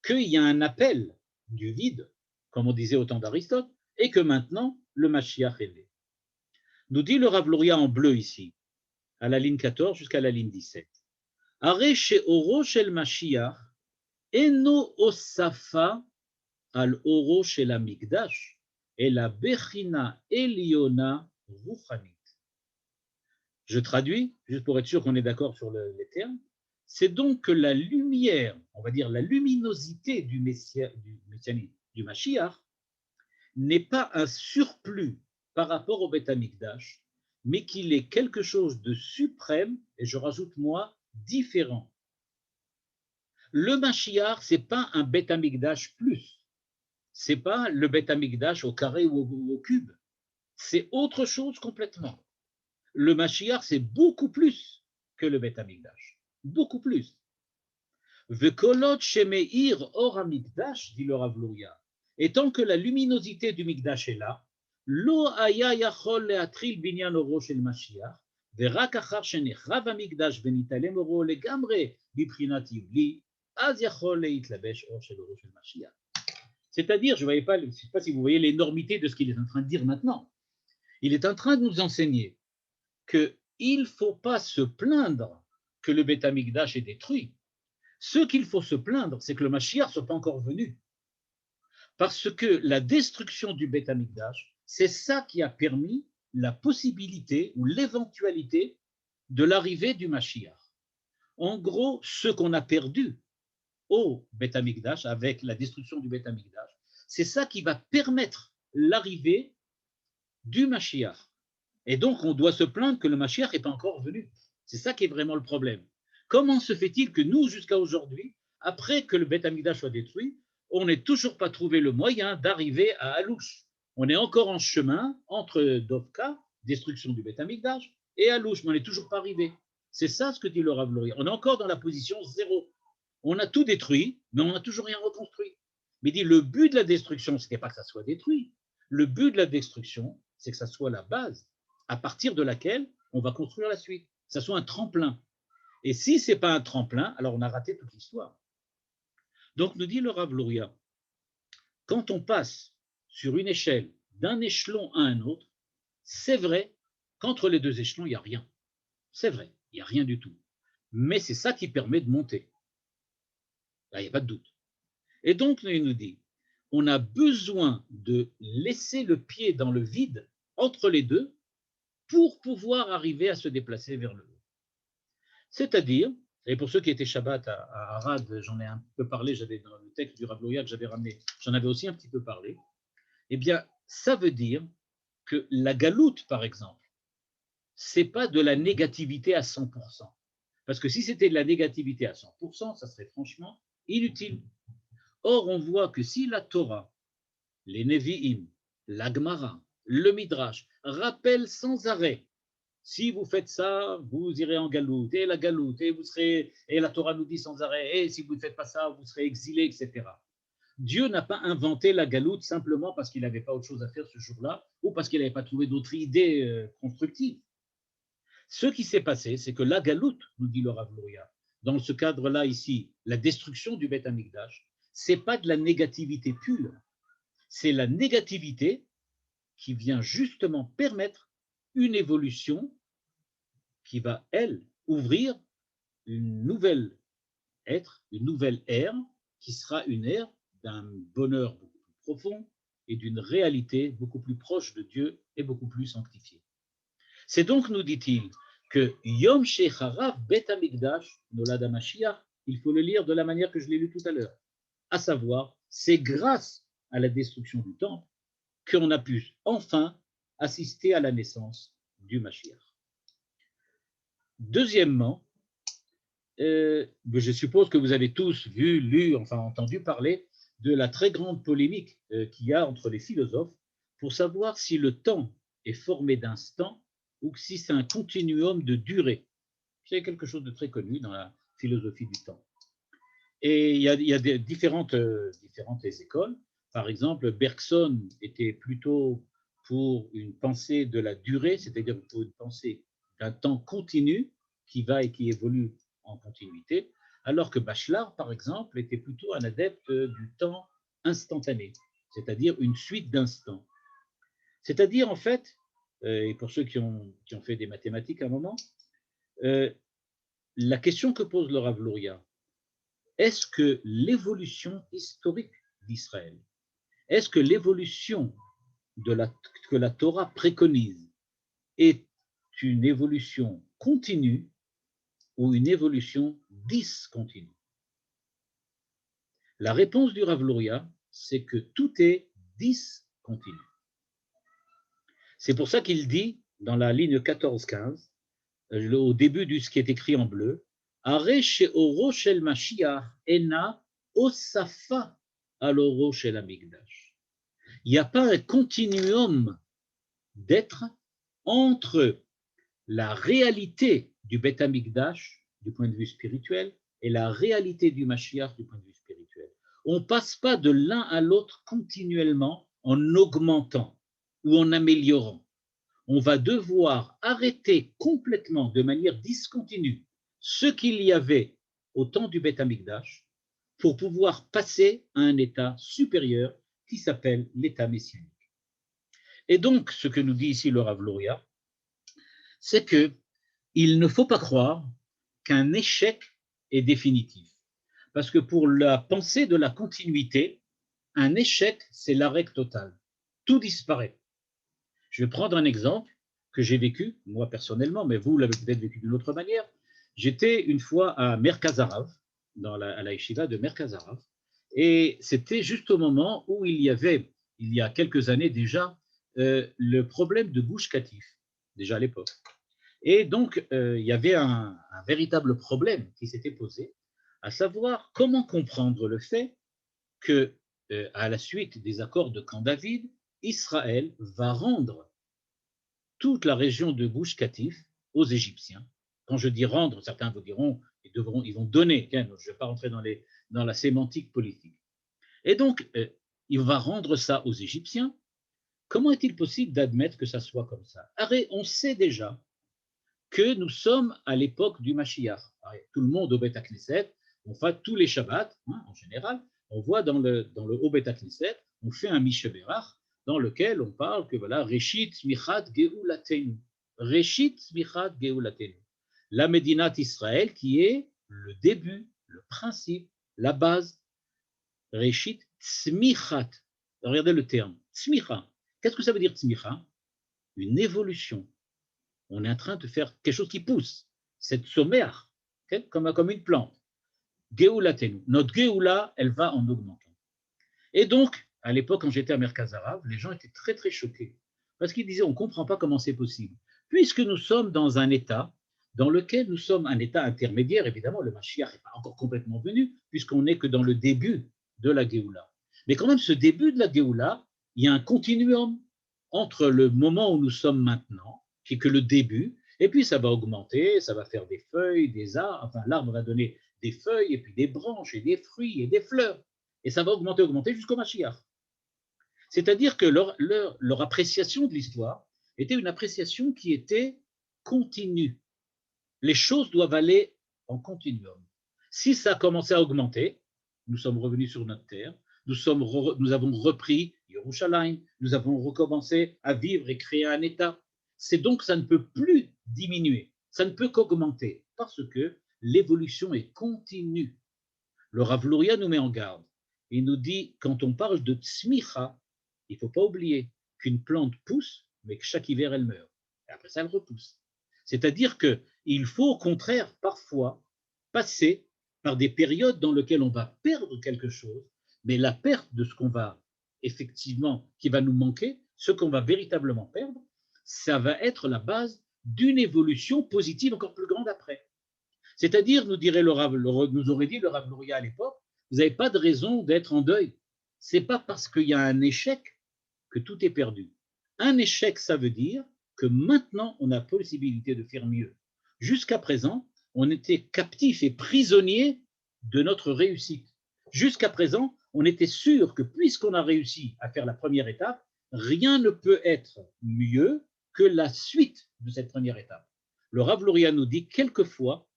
qu'il y a un appel du vide, comme on disait au temps d'Aristote, et que maintenant le Mashiach est né. Nous dit le Rav Luria en bleu ici, à la ligne 14 jusqu'à la ligne 17. Are she'oro shel Mashiach eno osafa al oro shel hamikdash et la bechina eliona ruchanit. Je traduis, juste pour être sûr qu'on est d'accord sur les termes. C'est donc que la lumière, on va dire la luminosité du Mashiach, n'est pas un surplus par rapport au Beth Amikdash, mais qu'il est quelque chose de suprême, et je rajoute moi, différent. Le Mashiach, ce n'est pas un Beth Amikdash plus, ce n'est pas le Beth Amikdash au carré ou au cube, c'est autre chose complètement. Le Mashiach, c'est beaucoup plus que le Beth Amikdash, beaucoup plus. Vekolot shemeir or hamikdash, dit le Rav Luria, et tant que la luminosité du Mikdash est là, lo haya yachol leatril binyan oro shel Mashiach, verak achar shenechrav hamikdash venitalem oro legamre bibchinat yivli, az yachol leitlabesh or shel oro shel Mashiach. C'est-à-dire, je ne sais pas si vous voyez l'énormité de ce qu'il est en train de dire maintenant. Il est en train de nous enseigner qu'il ne faut pas se plaindre que le Beth Amikdash est détruit. Ce qu'il faut se plaindre, c'est que le Mashiach ne soit pas encore venu. Parce que la destruction du Beth Amikdash, c'est ça qui a permis la possibilité ou l'éventualité de l'arrivée du Mashiach. En gros, ce qu'on a perdu au Beth Amikdash, avec la destruction du Beth Amikdash, c'est ça qui va permettre l'arrivée du Mashiach. Et donc, on doit se plaindre que le Mashiach n'est pas encore venu. C'est ça qui est vraiment le problème. Comment se fait-il que nous, jusqu'à aujourd'hui, après que le Beth Amikdash soit détruit, on n'ait toujours pas trouvé le moyen d'arriver à Alouche? On est encore en chemin entre Dovka, destruction du Beth Amikdash, et Alouche, mais on n'est toujours pas arrivé. C'est ça ce que dit le Rav Luria. On est encore dans la position zéro. On a tout détruit, mais on n'a toujours rien reconstruit. Mais il dit, le but de la destruction, ce n'est pas que ça soit détruit. Le but de la destruction, c'est que ça soit la base à partir de laquelle on va construire la suite. Que ça soit un tremplin. Et si ce n'est pas un tremplin, alors on a raté toute l'histoire. Donc, nous dit le Rav Luria, quand on passe sur une échelle d'un échelon à un autre, c'est vrai qu'entre les deux échelons, il n'y a rien. C'est vrai, il n'y a rien du tout. Mais c'est ça qui permet de monter. Là, il n'y a pas de doute. Et donc, il nous dit, on a besoin de laisser le pied dans le vide entre les deux pour pouvoir arriver à se déplacer vers le haut. C'est-à-dire, et pour ceux qui étaient Shabbat à Arad, j'en ai un peu parlé, j'avais dans le texte du Rav Luria que j'avais ramené, j'en avais aussi un petit peu parlé, eh bien, ça veut dire que la galoute, par exemple, c'est pas de la négativité à 100%. Parce que si c'était de la négativité à 100%, ça serait franchement inutile. Or, on voit que si la Torah, les Nevi'im, la Gemara, le Midrash rappellent sans arrêt si vous faites ça, vous irez en galoute, et la galoute, et vous serez, et la Torah nous dit sans arrêt, et si vous ne faites pas ça, vous serez exilé, etc. Dieu n'a pas inventé la galoute simplement parce qu'il n'avait pas autre chose à faire ce jour-là, ou parce qu'il n'avait pas trouvé d'autres idées constructives. Ce qui s'est passé, c'est que la galoute, nous dit le Rav Luria, dans ce cadre-là ici, la destruction du Beth Amikdash, ce n'est pas de la négativité pure, c'est la négativité qui vient justement permettre une évolution qui va, elle, ouvrir une nouvelle une nouvelle ère, qui sera une ère d'un bonheur beaucoup plus profond et d'une réalité beaucoup plus proche de Dieu et beaucoup plus sanctifiée. C'est donc, nous dit-il, que Yom Shecharav Bet Amikdash Nolad HaMashiach, il faut le lire de la manière que je l'ai lu tout à l'heure, à savoir, c'est grâce à la destruction du temple qu'on a pu enfin assister à la naissance du Mashiach. Deuxièmement, je suppose que vous avez tous vu, lu, enfin entendu parler de la très grande polémique qu'il y a entre les philosophes pour savoir si le temps est formé d'instants ou si c'est un continuum de durée. C'est quelque chose de très connu dans la philosophie du temps. Et il y a différentes écoles. Par exemple, Bergson était plutôt pour une pensée de la durée, c'est-à-dire pour une pensée d'un temps continu qui va et qui évolue en continuité, alors que Bachelard, par exemple, était plutôt un adepte du temps instantané, c'est-à-dire une suite d'instants. C'est-à-dire, en fait, et pour ceux qui ont fait des mathématiques à un moment, la question que pose le Rav Luria, est-ce que l'évolution historique d'Israël, est-ce que l'évolution que la Torah préconise est une évolution continue ou une évolution discontinue? La réponse du Rav Luria, c'est que tout est discontinu. C'est pour ça qu'il dit, dans la ligne 14-15, au début de ce qui est écrit en bleu, Are she'oro shel Mashiach ena osafa al oro shel Hamikdash. Il n'y a pas un continuum d'être entre la réalité du Beth Hamikdash du point de vue spirituel et la réalité du Mashiach du point de vue spirituel. On ne passe pas de l'un à l'autre continuellement en augmentant ou en améliorant. On va devoir arrêter complètement, de manière discontinue, ce qu'il y avait au temps du Beth Hamikdash pour pouvoir passer à un état supérieur qui s'appelle l'état messianique. Et donc, ce que nous dit ici le Rav Luria, c'est qu'il ne faut pas croire qu'un échec est définitif. Parce que pour la pensée de la continuité, un échec, c'est l'arrêt total. Tout disparaît. Je vais prendre un exemple que j'ai vécu, moi personnellement, mais vous l'avez peut-être vécu d'une autre manière. J'étais une fois à Merkaz Harav, à la yeshiva de Merkaz Harav, et c'était juste au moment où il y a quelques années déjà, le problème de Gush Katif, déjà à l'époque. Et donc, il y avait un véritable problème qui s'était posé, à savoir comment comprendre le fait que, à la suite des accords de Camp David, Israël va rendre toute la région de Gush Katif aux Égyptiens. Quand je dis rendre, certains vous diront, ils vont donner, je ne vais pas rentrer dans la sémantique politique. Et donc, il va rendre ça aux Égyptiens. Comment est-il possible d'admettre que ça soit comme ça? On sait déjà que nous sommes à l'époque du Mashiach. Tout le monde au Beth Knesset, on fait tous les Shabbats, en général, on voit dans le Haut Beth Knesset, on fait un Misheberach dans lequel on parle que voilà, Reshit Smichat Geulatenu. Reshit Smichat Geulatenu. La Médinat Israël qui est le début, le principe, la base. Reshit Tzmichat. Regardez le terme. Tzmicha. Qu'est-ce que ça veut dire Tzmicha? Une évolution. On est en train de faire quelque chose qui pousse. C'est sommaire, okay? comme une plante. Geulatenu. Notre Geoula, elle va en augmentant. Et donc, à l'époque, quand j'étais à Merkaz Harav, les gens étaient très, très choqués. Parce qu'ils disaient, on ne comprend pas comment c'est possible. Puisque nous sommes dans un état dans lequel nous sommes un état intermédiaire, évidemment, le Mashiach n'est pas encore complètement venu, puisqu'on n'est que dans le début de la Géoula. Mais quand même, ce début de la Géoula, il y a un continuum entre le moment où nous sommes maintenant, qui est que le début, Et puis ça va augmenter, ça va faire des feuilles, des arbres, enfin l'arbre va donner des feuilles, et puis des branches, et des fruits, et des fleurs. Et ça va augmenter, augmenter jusqu'au Mashiach. C'est-à-dire que leur appréciation de l'histoire était une appréciation qui était continue. Les choses doivent aller en continuum. Si ça a commencé à augmenter, nous sommes revenus sur notre terre, nous avons repris Yerushalayim, nous avons recommencé à vivre et créer un État. C'est donc ça ne peut plus diminuer, ça ne peut qu'augmenter, parce que l'évolution est continue. Le Rav Luria nous met en garde. Il nous dit, quand on parle de tzmicha, il ne faut pas oublier qu'une plante pousse, mais que chaque hiver, elle meurt. Et après ça, elle repousse. C'est-à-dire qu'il faut au contraire, parfois, passer par des périodes dans lesquelles on va perdre quelque chose, mais la perte de ce qu'on va effectivement, qui va nous manquer, ce qu'on va véritablement perdre, ça va être la base d'une évolution positive encore plus grande après. C'est-à-dire, nous aurait dit le Rav Luria à l'époque, vous n'avez pas de raison d'être en deuil. Ce n'est pas parce qu'il y a un échec que tout est perdu. Un échec, ça veut dire que maintenant, on a la possibilité de faire mieux. Jusqu'à présent, on était captif et prisonnier de notre réussite. Jusqu'à présent, on était sûr que puisqu'on a réussi à faire la première étape, rien ne peut être mieux que la suite de cette première étape. Le Rav Luria nous dit quelquefois,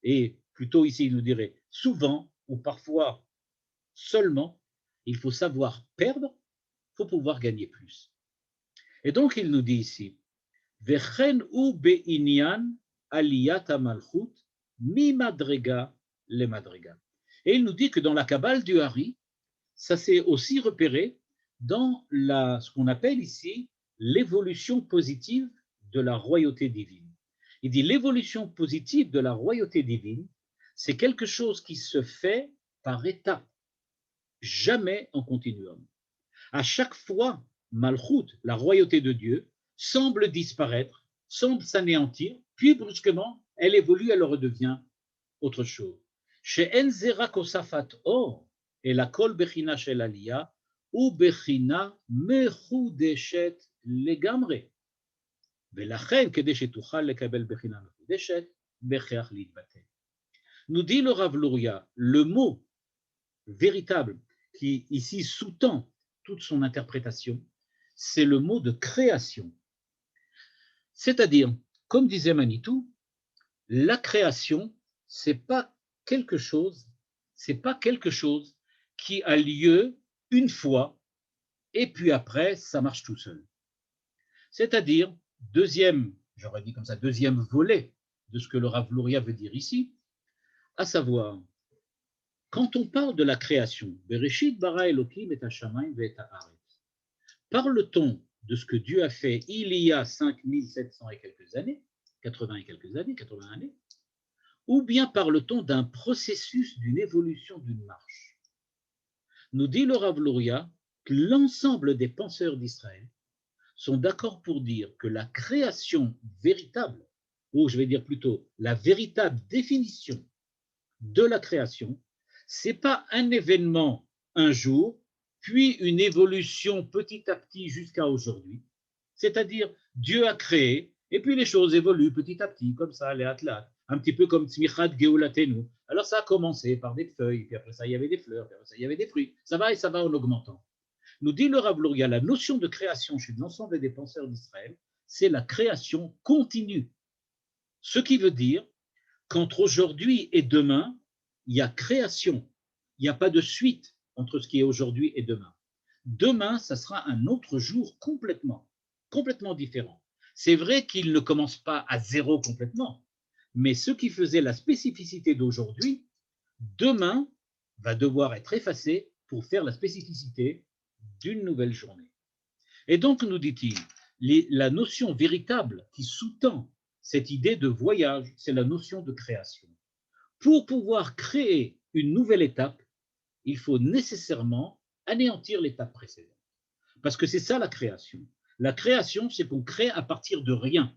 et plutôt ici il nous dirait souvent ou parfois seulement, il faut savoir perdre pour pouvoir gagner plus. Et donc il nous dit ici, Vechen u be'inyan aliyat malchut mi madrega le madrega. Et il nous dit que dans la Kabbale du Hari, ça s'est aussi repéré dans ce qu'on appelle ici l'évolution positive de la royauté divine. Il dit l'évolution positive de la royauté divine, c'est quelque chose qui se fait par étapes, jamais en continuum. À chaque fois, Malchut, la royauté de Dieu, semble disparaître, semble s'anéantir, puis brusquement, elle évolue, elle redevient autre chose. Chez Enzera Kosafat Or, et la Kol Bechina Shel Aliyah, ou Bechina Mechudeshet Legamre. Nous dit le Rav Luria, le mot véritable qui ici sous-tend toute son interprétation, c'est le mot de création. C'est-à-dire, comme disait Manitou, la création, c'est pas quelque chose qui a lieu une fois et puis après, ça marche tout seul. C'est-à-dire, deuxième volet de ce que le Rav Luria veut dire ici, à savoir, quand on parle de la création, Bereshit bara Elokim et hashamayim ve'et haaretz, parle-t-on de ce que Dieu a fait il y a 5700 et quelques années, 80 années, ou bien parle-t-on d'un processus, d'une évolution, d'une marche? Nous dit le Rav Luria que l'ensemble des penseurs d'Israël sont d'accord pour dire que la création véritable, ou je vais dire plutôt la véritable définition de la création, c'est pas un événement un jour, puis une évolution petit à petit jusqu'à aujourd'hui. C'est-à-dire, Dieu a créé, et puis les choses évoluent petit à petit, comme ça, les atlas, un petit peu comme Tzmichat Geulatenu. Alors ça a commencé par des feuilles, puis après ça, il y avait des fleurs, puis après ça, il y avait des fruits. Ça va et ça va en augmentant. Nous dit le Rav Luria, la notion de création chez l'ensemble des penseurs d'Israël, c'est la création continue. Ce qui veut dire qu'entre aujourd'hui et demain, il y a création. Il n'y a pas de suite entre ce qui est aujourd'hui et demain. Demain, ça sera un autre jour complètement différent. C'est vrai qu'il ne commence pas à zéro complètement, mais ce qui faisait la spécificité d'aujourd'hui, demain va devoir être effacé pour faire la spécificité d'une nouvelle journée. Et donc, nous dit-il, la notion véritable qui sous-tend cette idée de voyage, c'est la notion de création. Pour pouvoir créer une nouvelle étape, il faut nécessairement anéantir l'étape précédente. Parce que c'est ça la création. La création, c'est qu'on crée à partir de rien.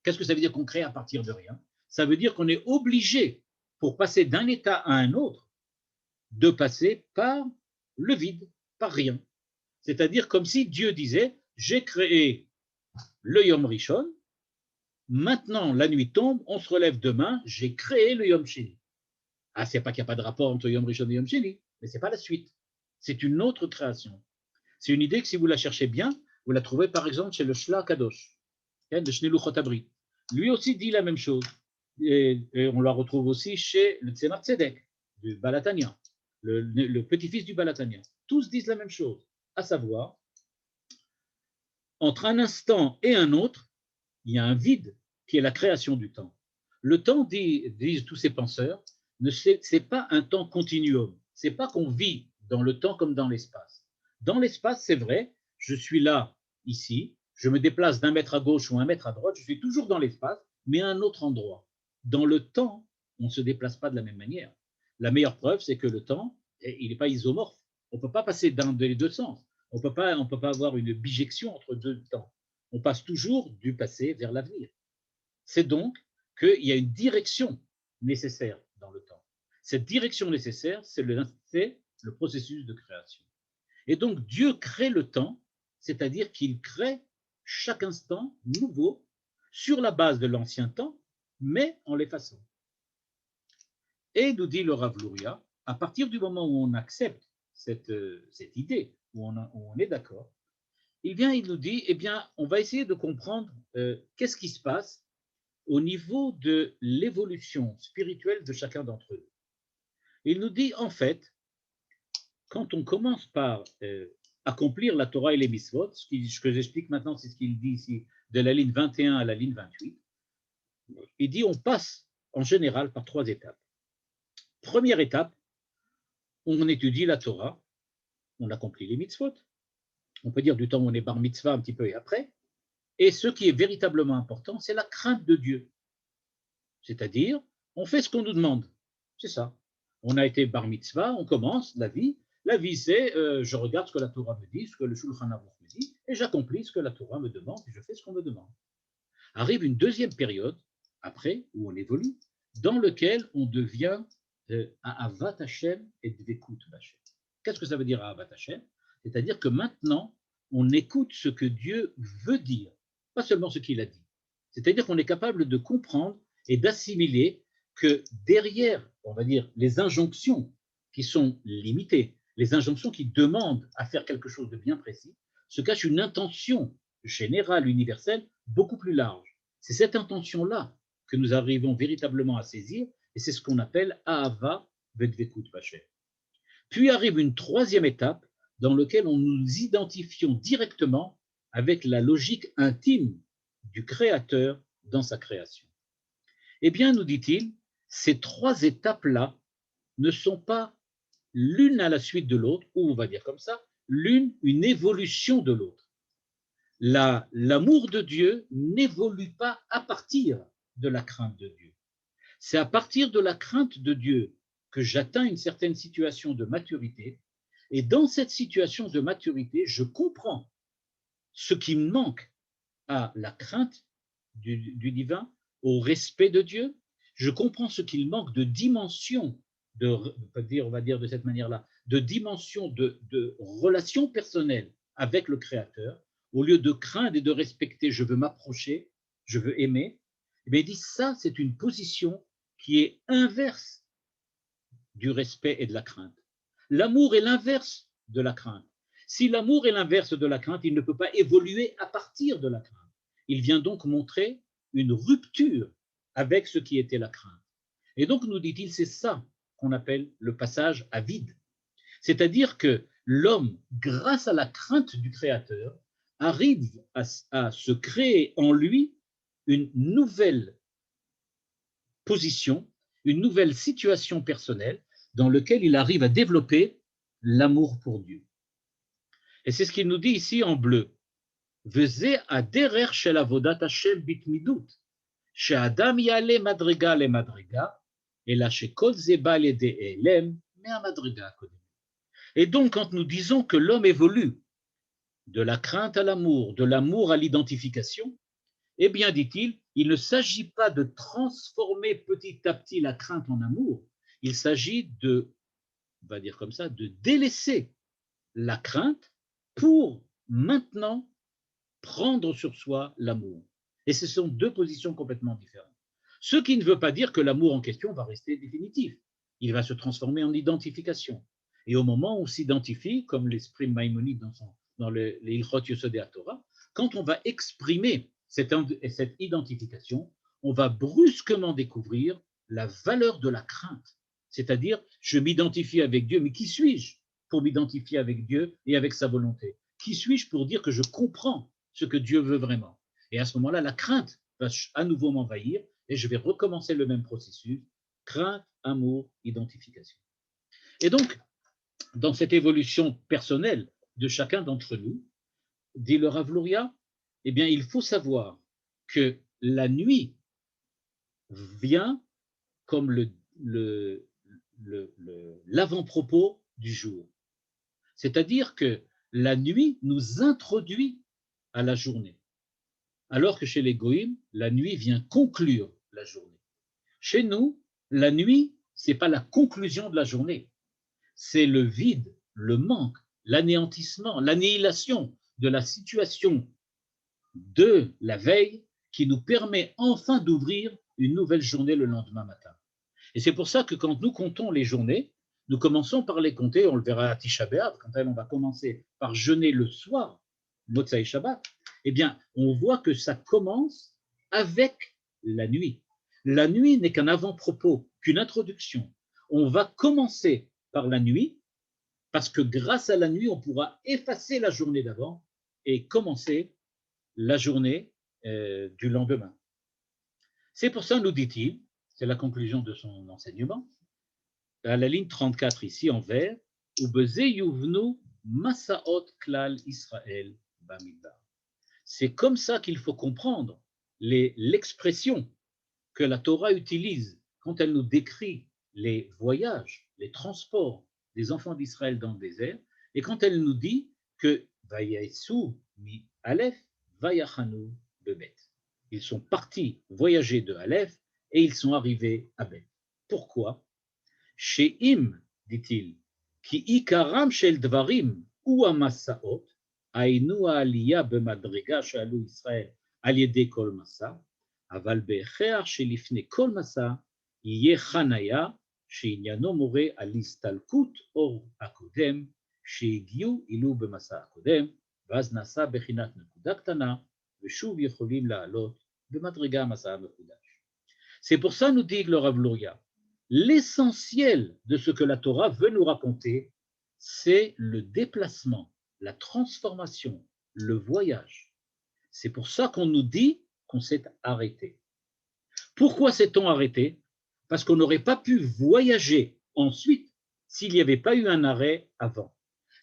Qu'est-ce que ça veut dire qu'on crée à partir de rien? Ça veut dire qu'on est obligé, pour passer d'un état à un autre, de passer par le vide, par rien. C'est-à-dire comme si Dieu disait, j'ai créé le Yom Rishon, maintenant la nuit tombe, on se relève demain, j'ai créé le Yom Sheni. Ah, c'est pas qu'il n'y a pas de rapport entre Yom Rishon et Yom Sheni, mais c'est pas la suite. C'est une autre création. C'est une idée que si vous la cherchez bien, vous la trouvez par exemple chez le Shla Kadosh, de Shnei Luchot Abrit. Lui aussi dit la même chose. Et on la retrouve aussi chez le Tzemar Tzedek, du Balatania, le petit-fils du Balatania. Tous disent la même chose, à savoir, entre un instant et un autre, il y a un vide qui est la création du temps. Le temps, disent tous ces penseurs, c'est pas un temps continuum. C'est pas qu'on vit dans le temps comme dans l'espace. Dans l'espace, c'est vrai, je suis là, ici, je me déplace d'un mètre à gauche ou un mètre à droite, je suis toujours dans l'espace, mais à un autre endroit. Dans le temps, on ne se déplace pas de la même manière. La meilleure preuve, c'est que le temps, il n'est pas isomorphe. On ne peut pas passer dans les deux sens. On peut pas avoir une bijection entre deux temps. On passe toujours du passé vers l'avenir. C'est donc qu'il y a une direction nécessaire dans le temps. Cette direction nécessaire, c'est le processus de création. Et donc Dieu crée le temps, c'est-à-dire qu'il crée chaque instant nouveau sur la base de l'ancien temps, mais en l'effaçant. Et nous dit le Rav Luria, à partir du moment où on accepte cette idée, où on est d'accord, il nous dit, eh bien, on va essayer de comprendre qu'est-ce qui se passe au niveau de l'évolution spirituelle de chacun d'entre eux. Il nous dit, en fait, quand on commence par accomplir la Torah et les mitzvot, ce que j'explique maintenant, c'est ce qu'il dit ici, de la ligne 21 à la ligne 28, il dit, on passe en général par 3 étapes. Première étape, on étudie la Torah, on accomplit les mitzvot, on peut dire du temps où on est bar mitzvah un petit peu et après, et ce qui est véritablement important, c'est la crainte de Dieu. C'est-à-dire, on fait ce qu'on nous demande. C'est ça. On a été bar mitzvah, on commence la vie. La vie, c'est je regarde ce que la Torah me dit, ce que le Shulchan Aruch me dit, et j'accomplis ce que la Torah me demande, et je fais ce qu'on me demande. Arrive une deuxième période, après, où on évolue, dans lequel on devient Ahavat Hashem et Dvekut Hashem. Qu'est-ce que ça veut dire Ahavat Hashem? C'est-à-dire que maintenant, on écoute ce que Dieu veut dire, pas seulement ce qu'il a dit. C'est-à-dire qu'on est capable de comprendre et d'assimiler que derrière, on va dire, les injonctions qui sont limitées, les injonctions qui demandent à faire quelque chose de bien précis, se cache une intention générale, universelle, beaucoup plus large. C'est cette intention-là que nous arrivons véritablement à saisir, et c'est ce qu'on appelle Ahava Vedvekut Vashem. Puis arrive une troisième étape dans laquelle on nous identifions directement avec la logique intime du Créateur dans sa création. Eh bien, nous dit-il, ces 3 étapes-là ne sont pas l'une à la suite de l'autre, ou on va dire comme ça, l'une une évolution de l'autre. L'amour de Dieu n'évolue pas à partir de la crainte de Dieu. C'est à partir de la crainte de Dieu que j'atteins une certaine situation de maturité, et dans cette situation de maturité, je comprends ce qui me manque à la crainte du divin, au respect de Dieu. Je comprends ce qu'il manque de dimension, on va dire de cette manière-là, de dimension de relation personnelle avec le Créateur. Au lieu de craindre et de respecter, je veux m'approcher, je veux aimer. Mais il dit ça, c'est une position qui est inverse du respect et de la crainte. L'amour est l'inverse de la crainte. Si l'amour est l'inverse de la crainte, il ne peut pas évoluer à partir de la crainte. Il vient donc montrer une rupture avec ce qui était la crainte. Et donc, nous dit-il, c'est ça qu'on appelle le passage à vide. C'est-à-dire que l'homme, grâce à la crainte du Créateur, arrive à se créer en lui une nouvelle position, une nouvelle situation personnelle dans laquelle il arrive à développer l'amour pour Dieu. Et c'est ce qu'il nous dit ici en bleu. Veze aderer shel avodat Hashem bitmidut, she'adam yale madriga le madriga, ela shekol ze ba li'edei elem me'amadriga kodem. Et donc, quand nous disons que l'homme évolue de la crainte à l'amour, de l'amour à l'identification, eh bien, dit-il, il ne s'agit pas de transformer petit à petit la crainte en amour, il s'agit de, on va dire comme ça, de délaisser la crainte pour maintenant prendre sur soi l'amour. Et ce sont deux positions complètement différentes. Ce qui ne veut pas dire que l'amour en question va rester définitif. Il va se transformer en identification. Et au moment où on s'identifie, comme l'exprime Maïmonide dans les Ilchot Yesodei HaTorah, quand on va exprimer cette identification, on va brusquement découvrir la valeur de la crainte. C'est-à-dire, je m'identifie avec Dieu, mais qui suis-je pour m'identifier avec Dieu et avec sa volonté? Qui suis-je pour dire que je comprends ce que Dieu veut vraiment? Et à ce moment-là, la crainte va à nouveau m'envahir et je vais recommencer le même processus, crainte, amour, identification. Et donc, dans cette évolution personnelle de chacun d'entre nous, dit le Rav Luria, eh bien, il faut savoir que la nuit vient comme l'avant-propos du jour. C'est-à-dire que la nuit nous introduit à la journée, alors que chez les Goïm, la nuit vient conclure la journée. Chez nous, la nuit, ce n'est pas la conclusion de la journée, c'est le vide, le manque, l'anéantissement, l'annihilation de la situation de la veille qui nous permet enfin d'ouvrir une nouvelle journée le lendemain matin. Et c'est pour ça que quand nous comptons les journées, nous commençons par les compter, on le verra à Tisha B'Av, quand on va commencer par jeûner le soir, Motzai Shabbat, eh bien, on voit que ça commence avec la nuit. La nuit n'est qu'un avant-propos, qu'une introduction. On va commencer par la nuit, parce que grâce à la nuit, on pourra effacer la journée d'avant et commencer la journée du lendemain. C'est pour ça, nous dit-il, c'est la conclusion de son enseignement, à la ligne 34 ici en vert, Masaot Klal Israël Bamidbar. C'est comme ça qu'il faut comprendre l'expression que la Torah utilise quand elle nous décrit les voyages, les transports des enfants d'Israël dans le désert, et quand elle nous dit que Vayaitsu mi Aleph Vayachanu bebet. Ils sont partis voyager de Aleph et ils sont arrivés à Bet. Pourquoi? Chez Im, dit-il, qui ikaram shel dvarim ou amasaot, ainu aliyah bemadriga shalu Israël al yedei kol masa, aval be'echer shelifne kol masa, yeh chanaya שעניינו מורה על הסתלקות אור הקודם שהגיעו אילו במסע הקודם, ואז נעשה בחינת נקודה קטנה, ושוב יכולים לעלות במדרגה המסע המחודש. C'est pour ça, nous dit le Rav Luria, l'essentiel de ce que la Torah veut nous raconter, c'est le déplacement, la transformation, le voyage. C'est pour ça qu'on nous dit qu'on s'est arrêté. Pourquoi s'est-on arrêté? Parce qu'on n'aurait pas pu voyager ensuite s'il n'y avait pas eu un arrêt avant.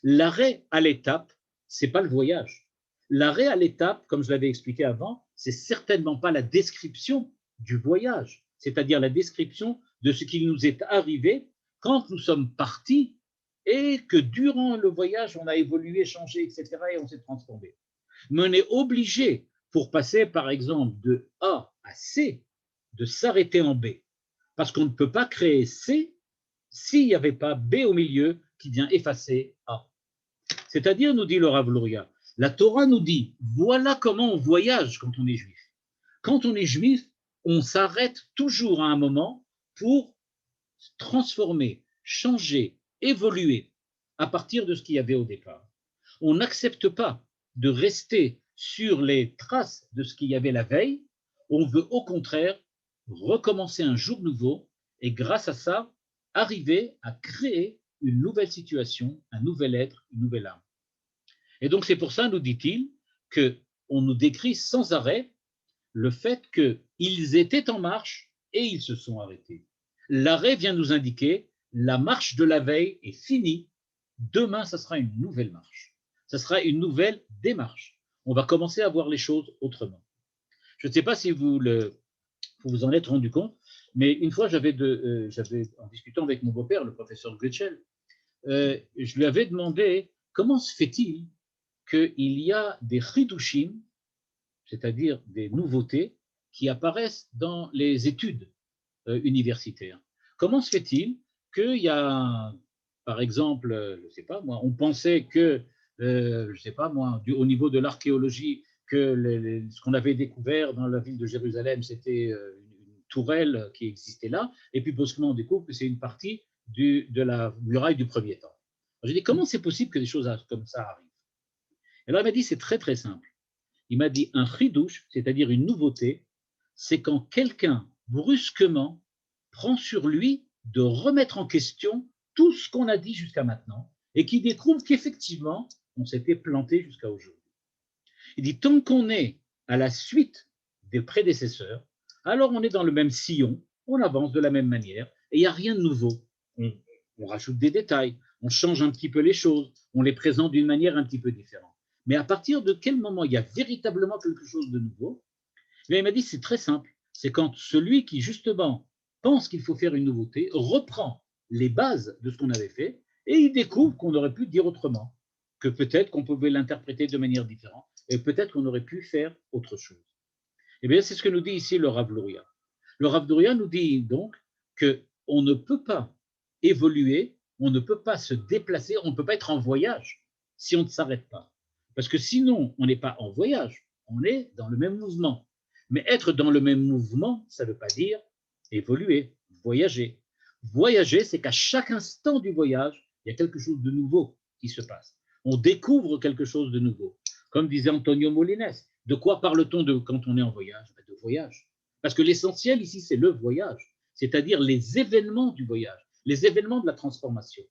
L'arrêt à l'étape, ce n'est pas le voyage. L'arrêt à l'étape, comme je l'avais expliqué avant, c'est certainement pas la description du voyage, c'est-à-dire la description de ce qui nous est arrivé quand nous sommes partis et que durant le voyage, on a évolué, changé, etc. et on s'est transformé. Mais on est obligé, pour passer par exemple de A à C, de s'arrêter en B. Parce qu'on ne peut pas créer C s'il n'y avait pas B au milieu qui vient effacer A. C'est-à-dire, nous dit le Rav Luria, la Torah nous dit, voilà comment on voyage quand on est juif. Quand on est juif, on s'arrête toujours à un moment pour transformer, changer, évoluer à partir de ce qu'il y avait au départ. On n'accepte pas de rester sur les traces de ce qu'il y avait la veille, on veut au contraire recommencer un jour nouveau et grâce à ça, arriver à créer une nouvelle situation, un nouvel être, une nouvelle âme. Et donc c'est pour ça, nous dit-il, qu'on nous décrit sans arrêt le fait qu'ils étaient en marche et ils se sont arrêtés. L'arrêt vient nous indiquer la marche de la veille est finie, demain ça sera une nouvelle marche, ça sera une nouvelle démarche. On va commencer à voir les choses autrement. Je ne sais pas si vous vous en êtes rendu compte, mais une fois, en discutant avec mon beau-père, le professeur Gretschel, je lui avais demandé comment se fait-il qu'il y a des chidushim, c'est-à-dire des nouveautés, qui apparaissent dans les études universitaires. Comment se fait-il qu'il y a, par exemple, je ne sais pas moi, on pensait que, je ne sais pas moi, au niveau de l'archéologie, ce qu'on avait découvert dans la ville de Jérusalem, c'était une tourelle qui existait là, et puis brusquement on découvre que c'est une partie de la muraille du premier temple. J'ai dit, comment c'est possible que des choses comme ça arrivent? Et alors il m'a dit, c'est très très simple. Il m'a dit, un chidouche, c'est-à-dire une nouveauté, c'est quand quelqu'un brusquement prend sur lui de remettre en question tout ce qu'on a dit jusqu'à maintenant et qui découvre qu'effectivement, on s'était planté jusqu'à aujourd'hui. Il dit, tant qu'on est à la suite des prédécesseurs, alors on est dans le même sillon, on avance de la même manière et il n'y a rien de nouveau. On rajoute des détails, on change un petit peu les choses, on les présente d'une manière un petit peu différente. Mais à partir de quel moment il y a véritablement quelque chose de nouveau? Il m'a dit, c'est très simple, c'est quand celui qui justement pense qu'il faut faire une nouveauté reprend les bases de ce qu'on avait fait et il découvre qu'on aurait pu dire autrement, que peut-être qu'on pouvait l'interpréter de manière différente et peut-être qu'on aurait pu faire autre chose. Eh bien, c'est ce que nous dit ici le Rav Luria. Le Rav Luria nous dit donc qu'on ne peut pas évoluer, on ne peut pas se déplacer, on ne peut pas être en voyage si on ne s'arrête pas. Parce que sinon, on n'est pas en voyage, on est dans le même mouvement. Mais être dans le même mouvement, ça ne veut pas dire évoluer, voyager. Voyager, c'est qu'à chaque instant du voyage, il y a quelque chose de nouveau qui se passe. On découvre quelque chose de nouveau. Comme disait Antonio Molines, de quoi parle-t-on quand on est en voyage? De voyage. Parce que l'essentiel ici, c'est le voyage, c'est-à-dire les événements du voyage, les événements de la transformation.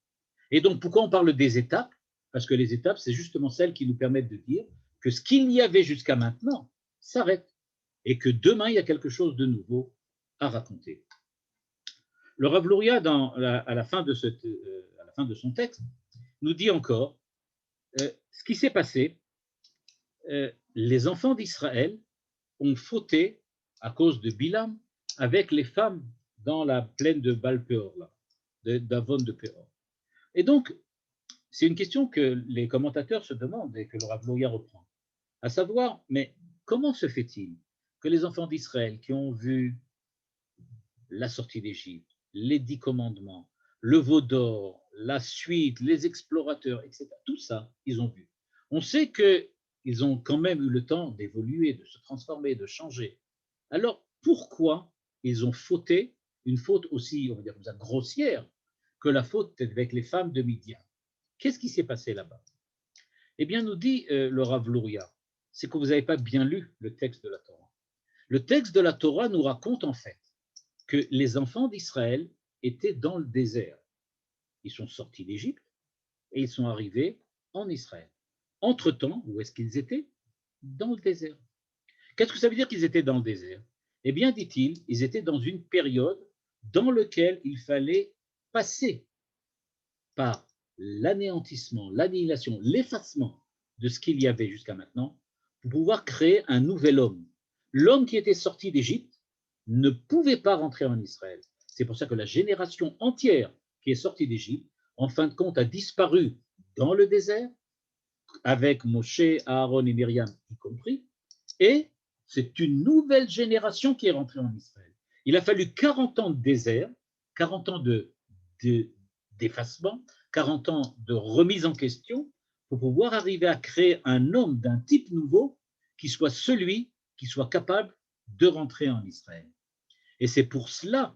Et donc, pourquoi on parle des étapes? Parce que les étapes, c'est justement celles qui nous permettent de dire que ce qu'il y avait jusqu'à maintenant s'arrête et que demain, il y a quelque chose de nouveau à raconter. Le Rav Luria, à la fin de son texte, nous dit encore ce qui s'est passé. Les enfants d'Israël ont fauté à cause de Bilam avec les femmes dans la plaine de Baal-Péor, d'Avon de Péor. Et donc, c'est une question que les commentateurs se demandent et que le Rav Luria reprend, à savoir, mais comment se fait-il que les enfants d'Israël qui ont vu la sortie d'Égypte, les 10 commandements, le veau d'or, la suite, les explorateurs, etc., tout ça, ils ont vu. On sait qu'ils ont quand même eu le temps d'évoluer, de se transformer, de changer. Alors, pourquoi ils ont fauté, une faute aussi, on va dire, grossière, que la faute avec les femmes de Midian? Qu'est-ce qui s'est passé là-bas? Eh bien, nous dit le Rav Luria, c'est que vous n'avez pas bien lu le texte de la Torah. Le texte de la Torah nous raconte en fait que les enfants d'Israël étaient dans le désert. Ils sont sortis d'Égypte et ils sont arrivés en Israël. Entre-temps, où est-ce qu'ils étaient? Dans le désert. Qu'est-ce que ça veut dire qu'ils étaient dans le désert? Eh bien, dit-il, ils étaient dans une période dans laquelle il fallait passer par l'anéantissement, l'annihilation, l'effacement de ce qu'il y avait jusqu'à maintenant pour pouvoir créer un nouvel homme. L'homme qui était sorti d'Égypte ne pouvait pas rentrer en Israël. C'est pour ça que la génération entière qui est sortie d'Égypte, en fin de compte, a disparu dans le désert, avec Moshe, Aaron et Myriam y compris, et c'est une nouvelle génération qui est rentrée en Israël. Il a fallu 40 ans de désert, 40 ans d'effacement, 40 ans de remise en question pour pouvoir arriver à créer un homme d'un type nouveau qui soit celui qui soit capable de rentrer en Israël. Et c'est pour cela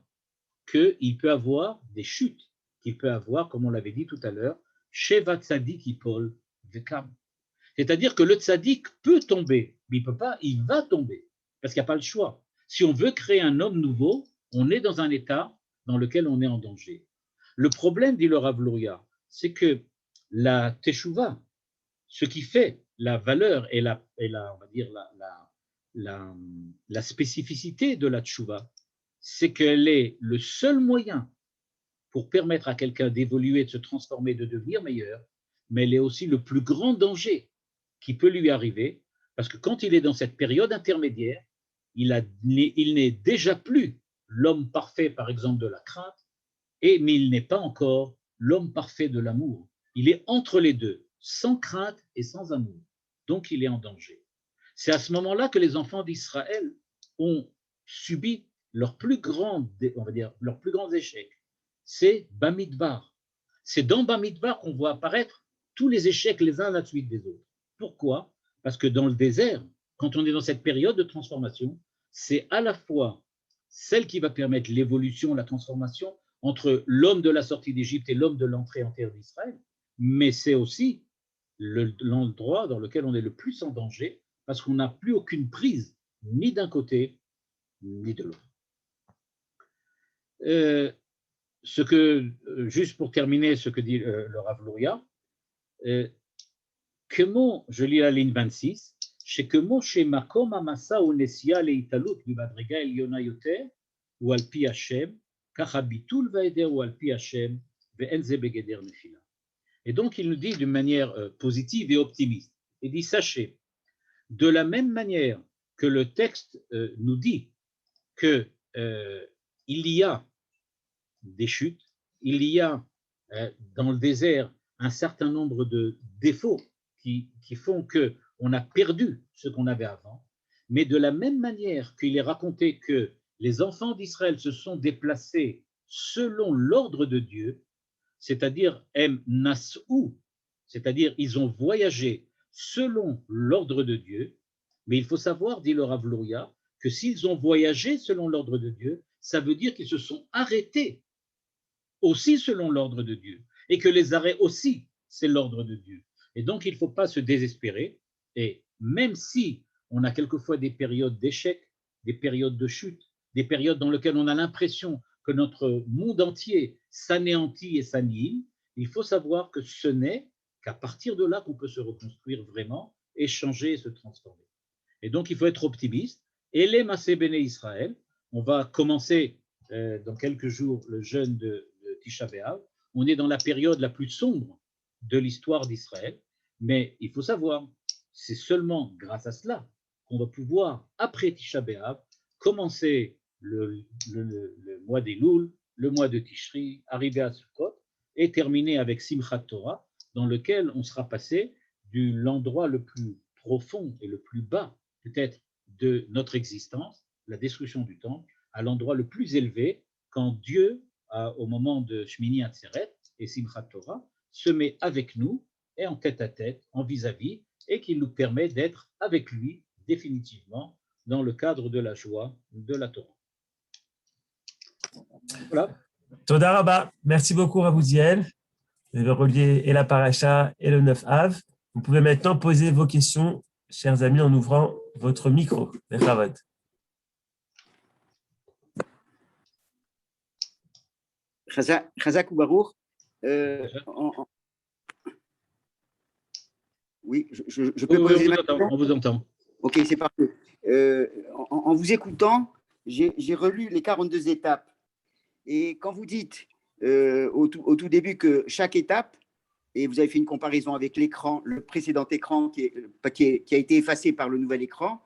qu'il peut avoir des chutes, qu'il peut avoir, comme on l'avait dit tout à l'heure, Sheva Tzadik Yipol Vekam. C'est-à-dire que le tzaddik peut tomber, mais il ne peut pas, il va tomber, parce qu'il n'y a pas le choix. Si on veut créer un homme nouveau, on est dans un état dans lequel on est en danger. Le problème, dit le Rav Luria, c'est que la teshuva, ce qui fait la valeur et on va dire la spécificité de la teshuva, c'est qu'elle est le seul moyen pour permettre à quelqu'un d'évoluer, de se transformer, de devenir meilleur, mais elle est aussi le plus grand danger qui peut lui arriver, parce que quand il est dans cette période intermédiaire, il n'est déjà plus l'homme parfait, par exemple, de la crainte, mais il n'est pas encore l'homme parfait de l'amour. Il est entre les deux, sans crainte et sans amour. Donc, il est en danger. C'est à ce moment-là que les enfants d'Israël ont subi leur plus grand, on va dire, leur plus grand échec. C'est Bamidbar. C'est dans Bamidbar qu'on voit apparaître tous les échecs les uns à la suite des autres. Pourquoi? Parce que dans le désert, quand on est dans cette période de transformation, c'est à la fois celle qui va permettre l'évolution, la transformation entre l'homme de la sortie d'Égypte et l'homme de l'entrée en terre d'Israël, mais c'est aussi l'endroit dans lequel on est le plus en danger parce qu'on n'a plus aucune prise, ni d'un côté, ni de l'autre. Juste pour terminer ce que dit le Rav Luria, je lis la ligne 26, שכמו שמקום המסע הוא נסיעה להתעלות במדרגה עליונה יותר, הוא על פי השם, ככה ביטול והיעדר הוא על פי השם, ואין זה בגדר נפילה. Et donc il nous dit d'une manière positive et optimiste, il dit sachez, de la même manière que le texte nous dit que il y a des chutes, il y a dans le désert un certain nombre de défauts qui font qu'on a perdu ce qu'on avait avant, mais de la même manière qu'il est raconté que les enfants d'Israël se sont déplacés selon l'ordre de Dieu, c'est-à-dire em nas'u, c'est-à-dire ils ont voyagé selon l'ordre de Dieu, mais il faut savoir, dit le Rav Luria, que s'ils ont voyagé selon l'ordre de Dieu, ça veut dire qu'ils se sont arrêtés aussi selon l'ordre de Dieu, et que les arrêts aussi, c'est l'ordre de Dieu. Et donc, il ne faut pas se désespérer, et même si on a quelquefois des périodes d'échec, des périodes de chute, des périodes dans lesquelles on a l'impression que notre monde entier s'anéantit et s'annihile, il faut savoir que ce n'est qu'à partir de là qu'on peut se reconstruire vraiment et changer et se transformer. Et donc, il faut être optimiste. Et les Massé Béné Israël, on va commencer dans quelques jours le jeûne de Tisha B'Av. On est dans la période la plus sombre de l'histoire d'Israël, mais il faut savoir, c'est seulement grâce à cela qu'on va pouvoir, après Tisha B'Av, commencer le mois d'Elul, le mois de Tishri, arriver à Sukkot et terminer avec Simchat Torah, dans lequel on sera passé de l'endroit le plus profond et le plus bas, peut-être, de notre existence, la destruction du temple, à l'endroit le plus élevé, quand Dieu, au moment de Shmini Atzeret et Simchat Torah, se met avec nous et en tête à tête, en vis-à-vis, et qui nous permet d'être avec lui définitivement dans le cadre de la joie de la Torah. Voilà. Toda Rabba. Merci beaucoup, Rav Uziel. Vous avez relié et la paracha et le 9 Av. Vous pouvez maintenant poser vos questions, chers amis, en ouvrant votre micro. Bechavod. Chazak ou Barour. Oui, je peux poser ma question. On vous entend. Ok, c'est parfait. En vous écoutant, j'ai relu les 42 étapes. Et quand vous dites au tout début que chaque étape, et vous avez fait une comparaison avec l'écran, le précédent écran qui a été effacé par le nouvel écran,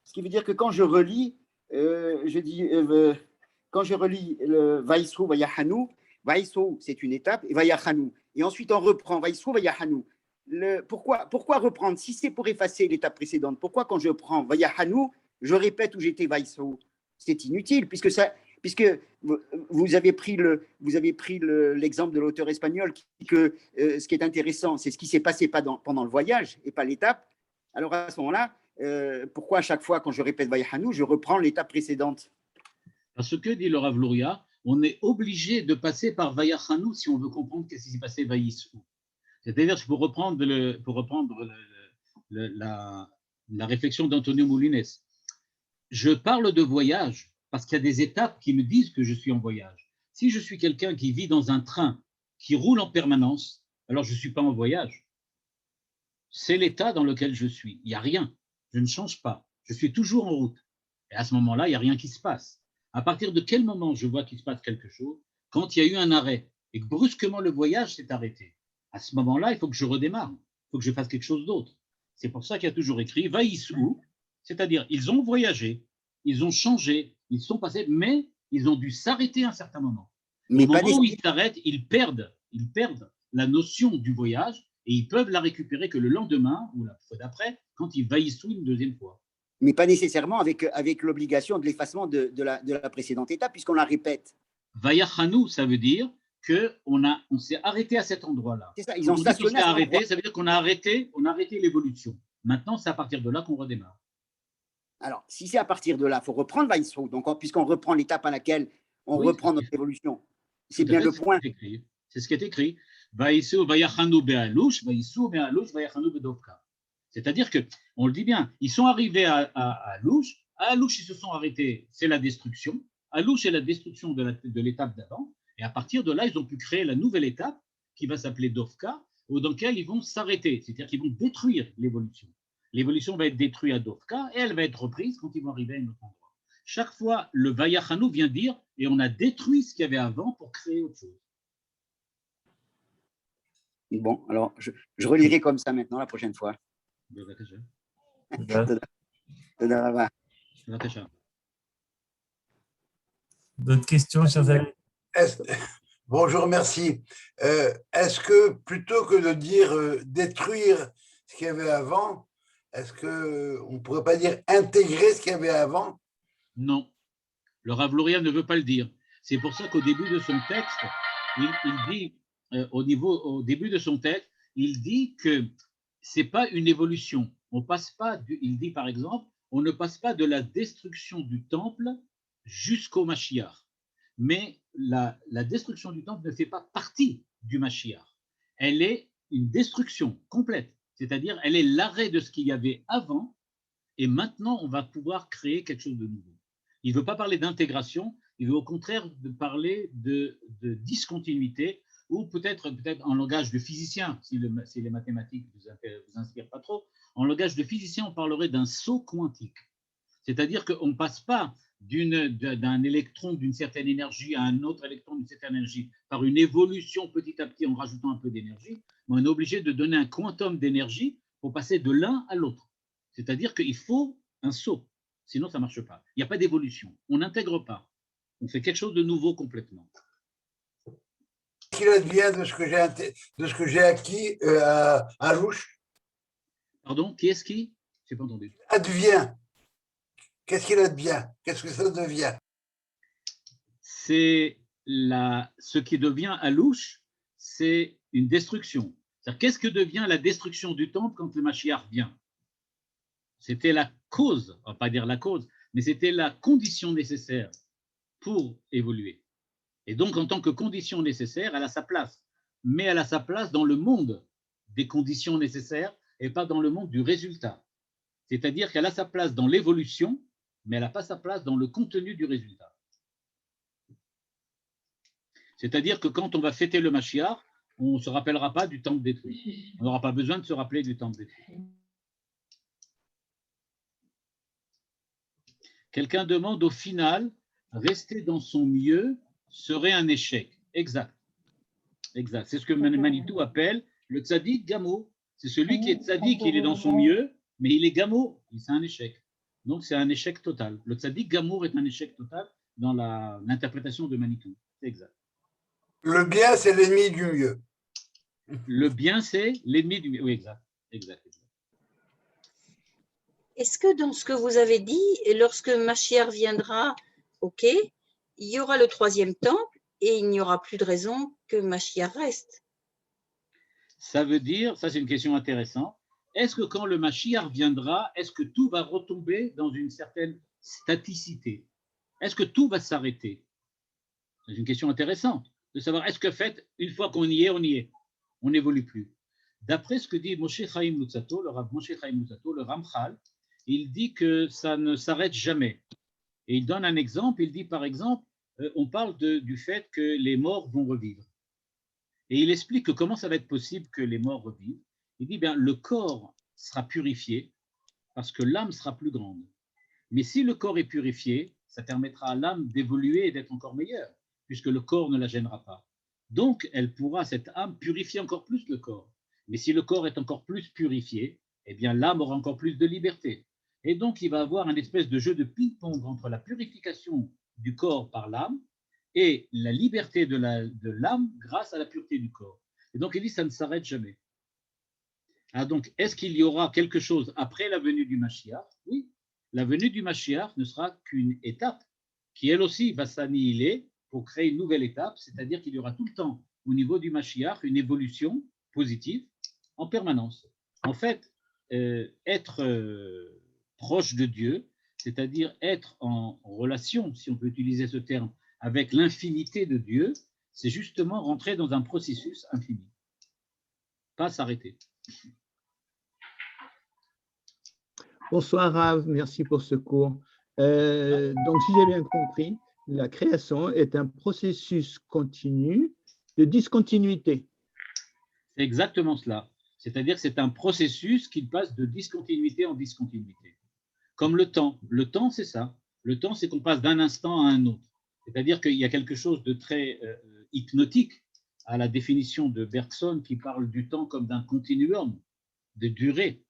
ce qui veut dire que quand je relis, quand je relis le Vaïsrou, Vayahanu, Vaïsrou, c'est une étape, et Vayahanu. Et ensuite, on reprend Vaïsrou, Vayahanu. Pourquoi reprendre? Si c'est pour effacer l'étape précédente, pourquoi quand je prends Vayahanu, je répète où j'étais Vaïsrou? C'est inutile, puisque vous avez pris l'exemple de l'auteur espagnol qui dit que ce qui est intéressant, c'est ce qui s'est passé pendant le voyage et pas l'étape. Alors à ce moment-là, pourquoi à chaque fois quand je répète Vayahanu, je reprends l'étape précédente? Parce que, dit le Rav Luria, on est obligé de passer par Vayahanu si on veut comprendre qu'est-ce qui s'est passé Vaïsou. C'est-à-dire, pour reprendre la réflexion d'Antonio Moulines, je parle de voyage parce qu'il y a des étapes qui me disent que je suis en voyage. Si je suis quelqu'un qui vit dans un train qui roule en permanence, alors je ne suis pas en voyage. C'est l'état dans lequel je suis. Il n'y a rien. Je ne change pas. Je suis toujours en route. Et à ce moment-là, il n'y a rien qui se passe. À partir de quel moment je vois qu'il se passe quelque chose? Quand il y a eu un arrêt et que brusquement le voyage s'est arrêté. À ce moment-là, il faut que je redémarre. Il faut que je fasse quelque chose d'autre. C'est pour ça qu'il y a toujours écrit Vaïsou, c'est-à-dire ils ont voyagé, ils ont changé, ils sont passés, mais ils ont dû s'arrêter à un certain moment. Mais au moment où ils s'arrêtent, ils perdent la notion du voyage et ils peuvent la récupérer que le lendemain ou la fois d'après, quand ils vaïssou une deuxième fois. Mais pas nécessairement avec l'obligation de l'effacement de la précédente étape, puisqu'on la répète. Vayachanou, ça veut dire qu'on s'est arrêté à cet endroit-là. C'est ça, ils ont stationné. Ça veut dire qu'on a arrêté l'évolution. Maintenant, c'est à partir de là qu'on redémarre. Alors, si c'est à partir de là, il faut reprendre Vaïsrou. Donc, puisqu'on reprend l'étape à laquelle on Oui, reprend notre évolution. C'est tout à bien fait, le point. c'est ce qui est écrit. Vaïsou, Vayachanu be'alouch, Vaïsou be'alouch, Vayachanu be'dovka. C'est-à-dire que, on le dit bien, ils sont arrivés à Alouch. À Alouch, ils se sont arrêtés, c'est la destruction. Alouch, c'est la destruction de l'étape d'avant. Et à partir de là, ils ont pu créer la nouvelle étape qui va s'appeler Dovka, dans laquelle ils vont s'arrêter, c'est-à-dire qu'ils vont détruire l'évolution. L'évolution va être détruite à Dovka et elle va être reprise quand ils vont arriver à un autre endroit. Chaque fois, le Vayachanu vient dire, et on a détruit ce qu'il y avait avant pour créer autre chose. Bon, alors, je relirai comme ça maintenant la prochaine fois. D'autres questions, chers amis? Bonjour, merci. Est-ce que plutôt que de dire détruire ce qu'il y avait avant, est-ce qu'on ne pourrait pas dire intégrer ce qu'il y avait avant? Non, le Rav Luria ne veut pas le dire. C'est pour ça qu'au début de son texte, il dit, au début de son texte, il dit que ce n'est pas une évolution. On passe pas, il dit par exemple, on ne passe pas de la destruction du temple jusqu'au Mashiach. Mais la destruction du temple ne fait pas partie du Mashiach. Elle est une destruction complète, c'est-à-dire elle est l'arrêt de ce qu'il y avait avant, et maintenant on va pouvoir créer quelque chose de nouveau. Il ne veut pas parler d'intégration, il veut au contraire parler de discontinuité, ou peut-être en langage de physicien, si les mathématiques ne vous inspirent pas trop, en langage de physicien, on parlerait d'un saut quantique. C'est-à-dire qu'on ne passe pas d'un électron d'une certaine énergie à un autre électron d'une certaine énergie par une évolution petit à petit en rajoutant un peu d'énergie, mais on est obligé de donner un quantum d'énergie pour passer de l'un à l'autre. C'est-à-dire qu'il faut un saut, sinon ça ne marche pas. Il n'y a pas d'évolution, on n'intègre pas, on fait quelque chose de nouveau complètement. Qu'est-ce qu'il advient de ce que j'ai acquis à Alouch? Pardon, qui est-ce qui? Je n'ai pas entendu. Advient. Qu'est-ce qu'il advient? Qu'est-ce que ça devient? C'est ce qui devient Alouch, c'est une destruction. Qu'est-ce que devient la destruction du temple quand le Mashiach vient? C'était la cause, on va pas dire la cause, mais c'était la condition nécessaire pour évoluer. Et donc, en tant que condition nécessaire, elle a sa place. Mais elle a sa place dans le monde des conditions nécessaires et pas dans le monde du résultat. C'est-à-dire qu'elle a sa place dans l'évolution, mais elle n'a pas sa place dans le contenu du résultat. C'est-à-dire que quand on va fêter le Mashiach, on ne se rappellera pas du temple détruit. On n'aura pas besoin de se rappeler du temple détruit. Quelqu'un demande au final, rester dans son mieux serait un échec. Exact. Exact. C'est ce que Manitou appelle le tzaddik gamo. C'est celui qui est tzaddik, il est dans son mieux, mais il est gamo, c'est un échec. Donc c'est un échec total. Le tzaddik gamour est un échec total dans l'interprétation de Manitou. C'est exact. Le bien, c'est l'ennemi du mieux. Le bien, c'est l'ennemi du mieux. Oui, exact. Exact. Est-ce que dans ce que vous avez dit, lorsque Mashiach viendra, ok, il y aura le troisième temple et il n'y aura plus de raison que Mashiach reste? Ça veut dire, ça c'est une question intéressante, est-ce que quand le Mashiach viendra, est-ce que tout va retomber dans une certaine staticité? Est-ce que tout va s'arrêter? C'est une question intéressante de savoir, est-ce que fait, une fois qu'on y est, on y est, on n'évolue plus. D'après ce que dit Moshe Chaim Luzzatto, le Rav Moshe Chaim Luzzatto, le Ramchal, il dit que ça ne s'arrête jamais. Et il donne un exemple, il dit par exemple, on parle du fait que les morts vont revivre. Et il explique que comment ça va être possible que les morts revivent. Il dit, bien, le corps sera purifié parce que l'âme sera plus grande. Mais si le corps est purifié, ça permettra à l'âme d'évoluer et d'être encore meilleure, puisque le corps ne la gênera pas. Donc, elle pourra, cette âme, purifier encore plus le corps. Mais si le corps est encore plus purifié, eh bien, l'âme aura encore plus de liberté. Et donc, il va avoir un espèce de jeu de ping-pong entre la purification du corps par l'âme et la liberté de l'âme grâce à la pureté du corps. Et donc, il dit, ça ne s'arrête jamais. Ah, donc, est-ce qu'il y aura quelque chose après la venue du Mashiach? Oui, la venue du Mashiach ne sera qu'une étape qui, elle aussi, va s'annihiler pour créer une nouvelle étape, c'est-à-dire qu'il y aura tout le temps, au niveau du Mashiach, une évolution positive en permanence. En fait, être proche de Dieu, c'est-à-dire être en relation, si on peut utiliser ce terme, avec l'infinité de Dieu, c'est justement rentrer dans un processus infini, pas s'arrêter. Bonsoir Rav, merci pour ce cours. Donc, si j'ai bien compris, la création est un processus continu de discontinuité. C'est exactement cela. C'est-à-dire que c'est un processus qui passe de discontinuité en discontinuité. Comme le temps. Le temps, c'est ça. Le temps, c'est qu'on passe d'un instant à un autre. C'est-à-dire qu'il y a quelque chose de très hypnotique à la définition de Bergson qui parle du temps comme d'un continuum de durée.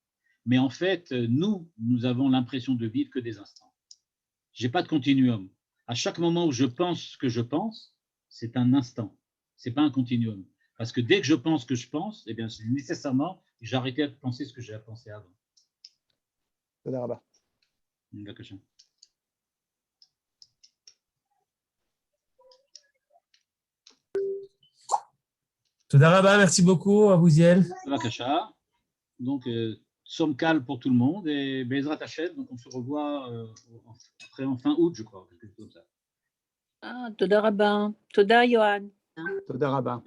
Mais en fait, nous avons l'impression de vivre que des instants. Je n'ai pas de continuum. À chaque moment où je pense ce que je pense, c'est un instant. Ce n'est pas un continuum. Parce que dès que je pense que je pense, eh bien, nécessairement, j'ai arrêté de penser ce que j'ai pensé avant. תודה רבה. בבקשה. Toda Rabba, merci beaucoup, Avouziel. בבקשה. Donc, somme calme pour tout le monde et Bezrat Hachem. Donc, on se revoit après en fin août, je crois. Quelque chose comme ça. תודה רבה. תודה, יוהן. תודה רבה.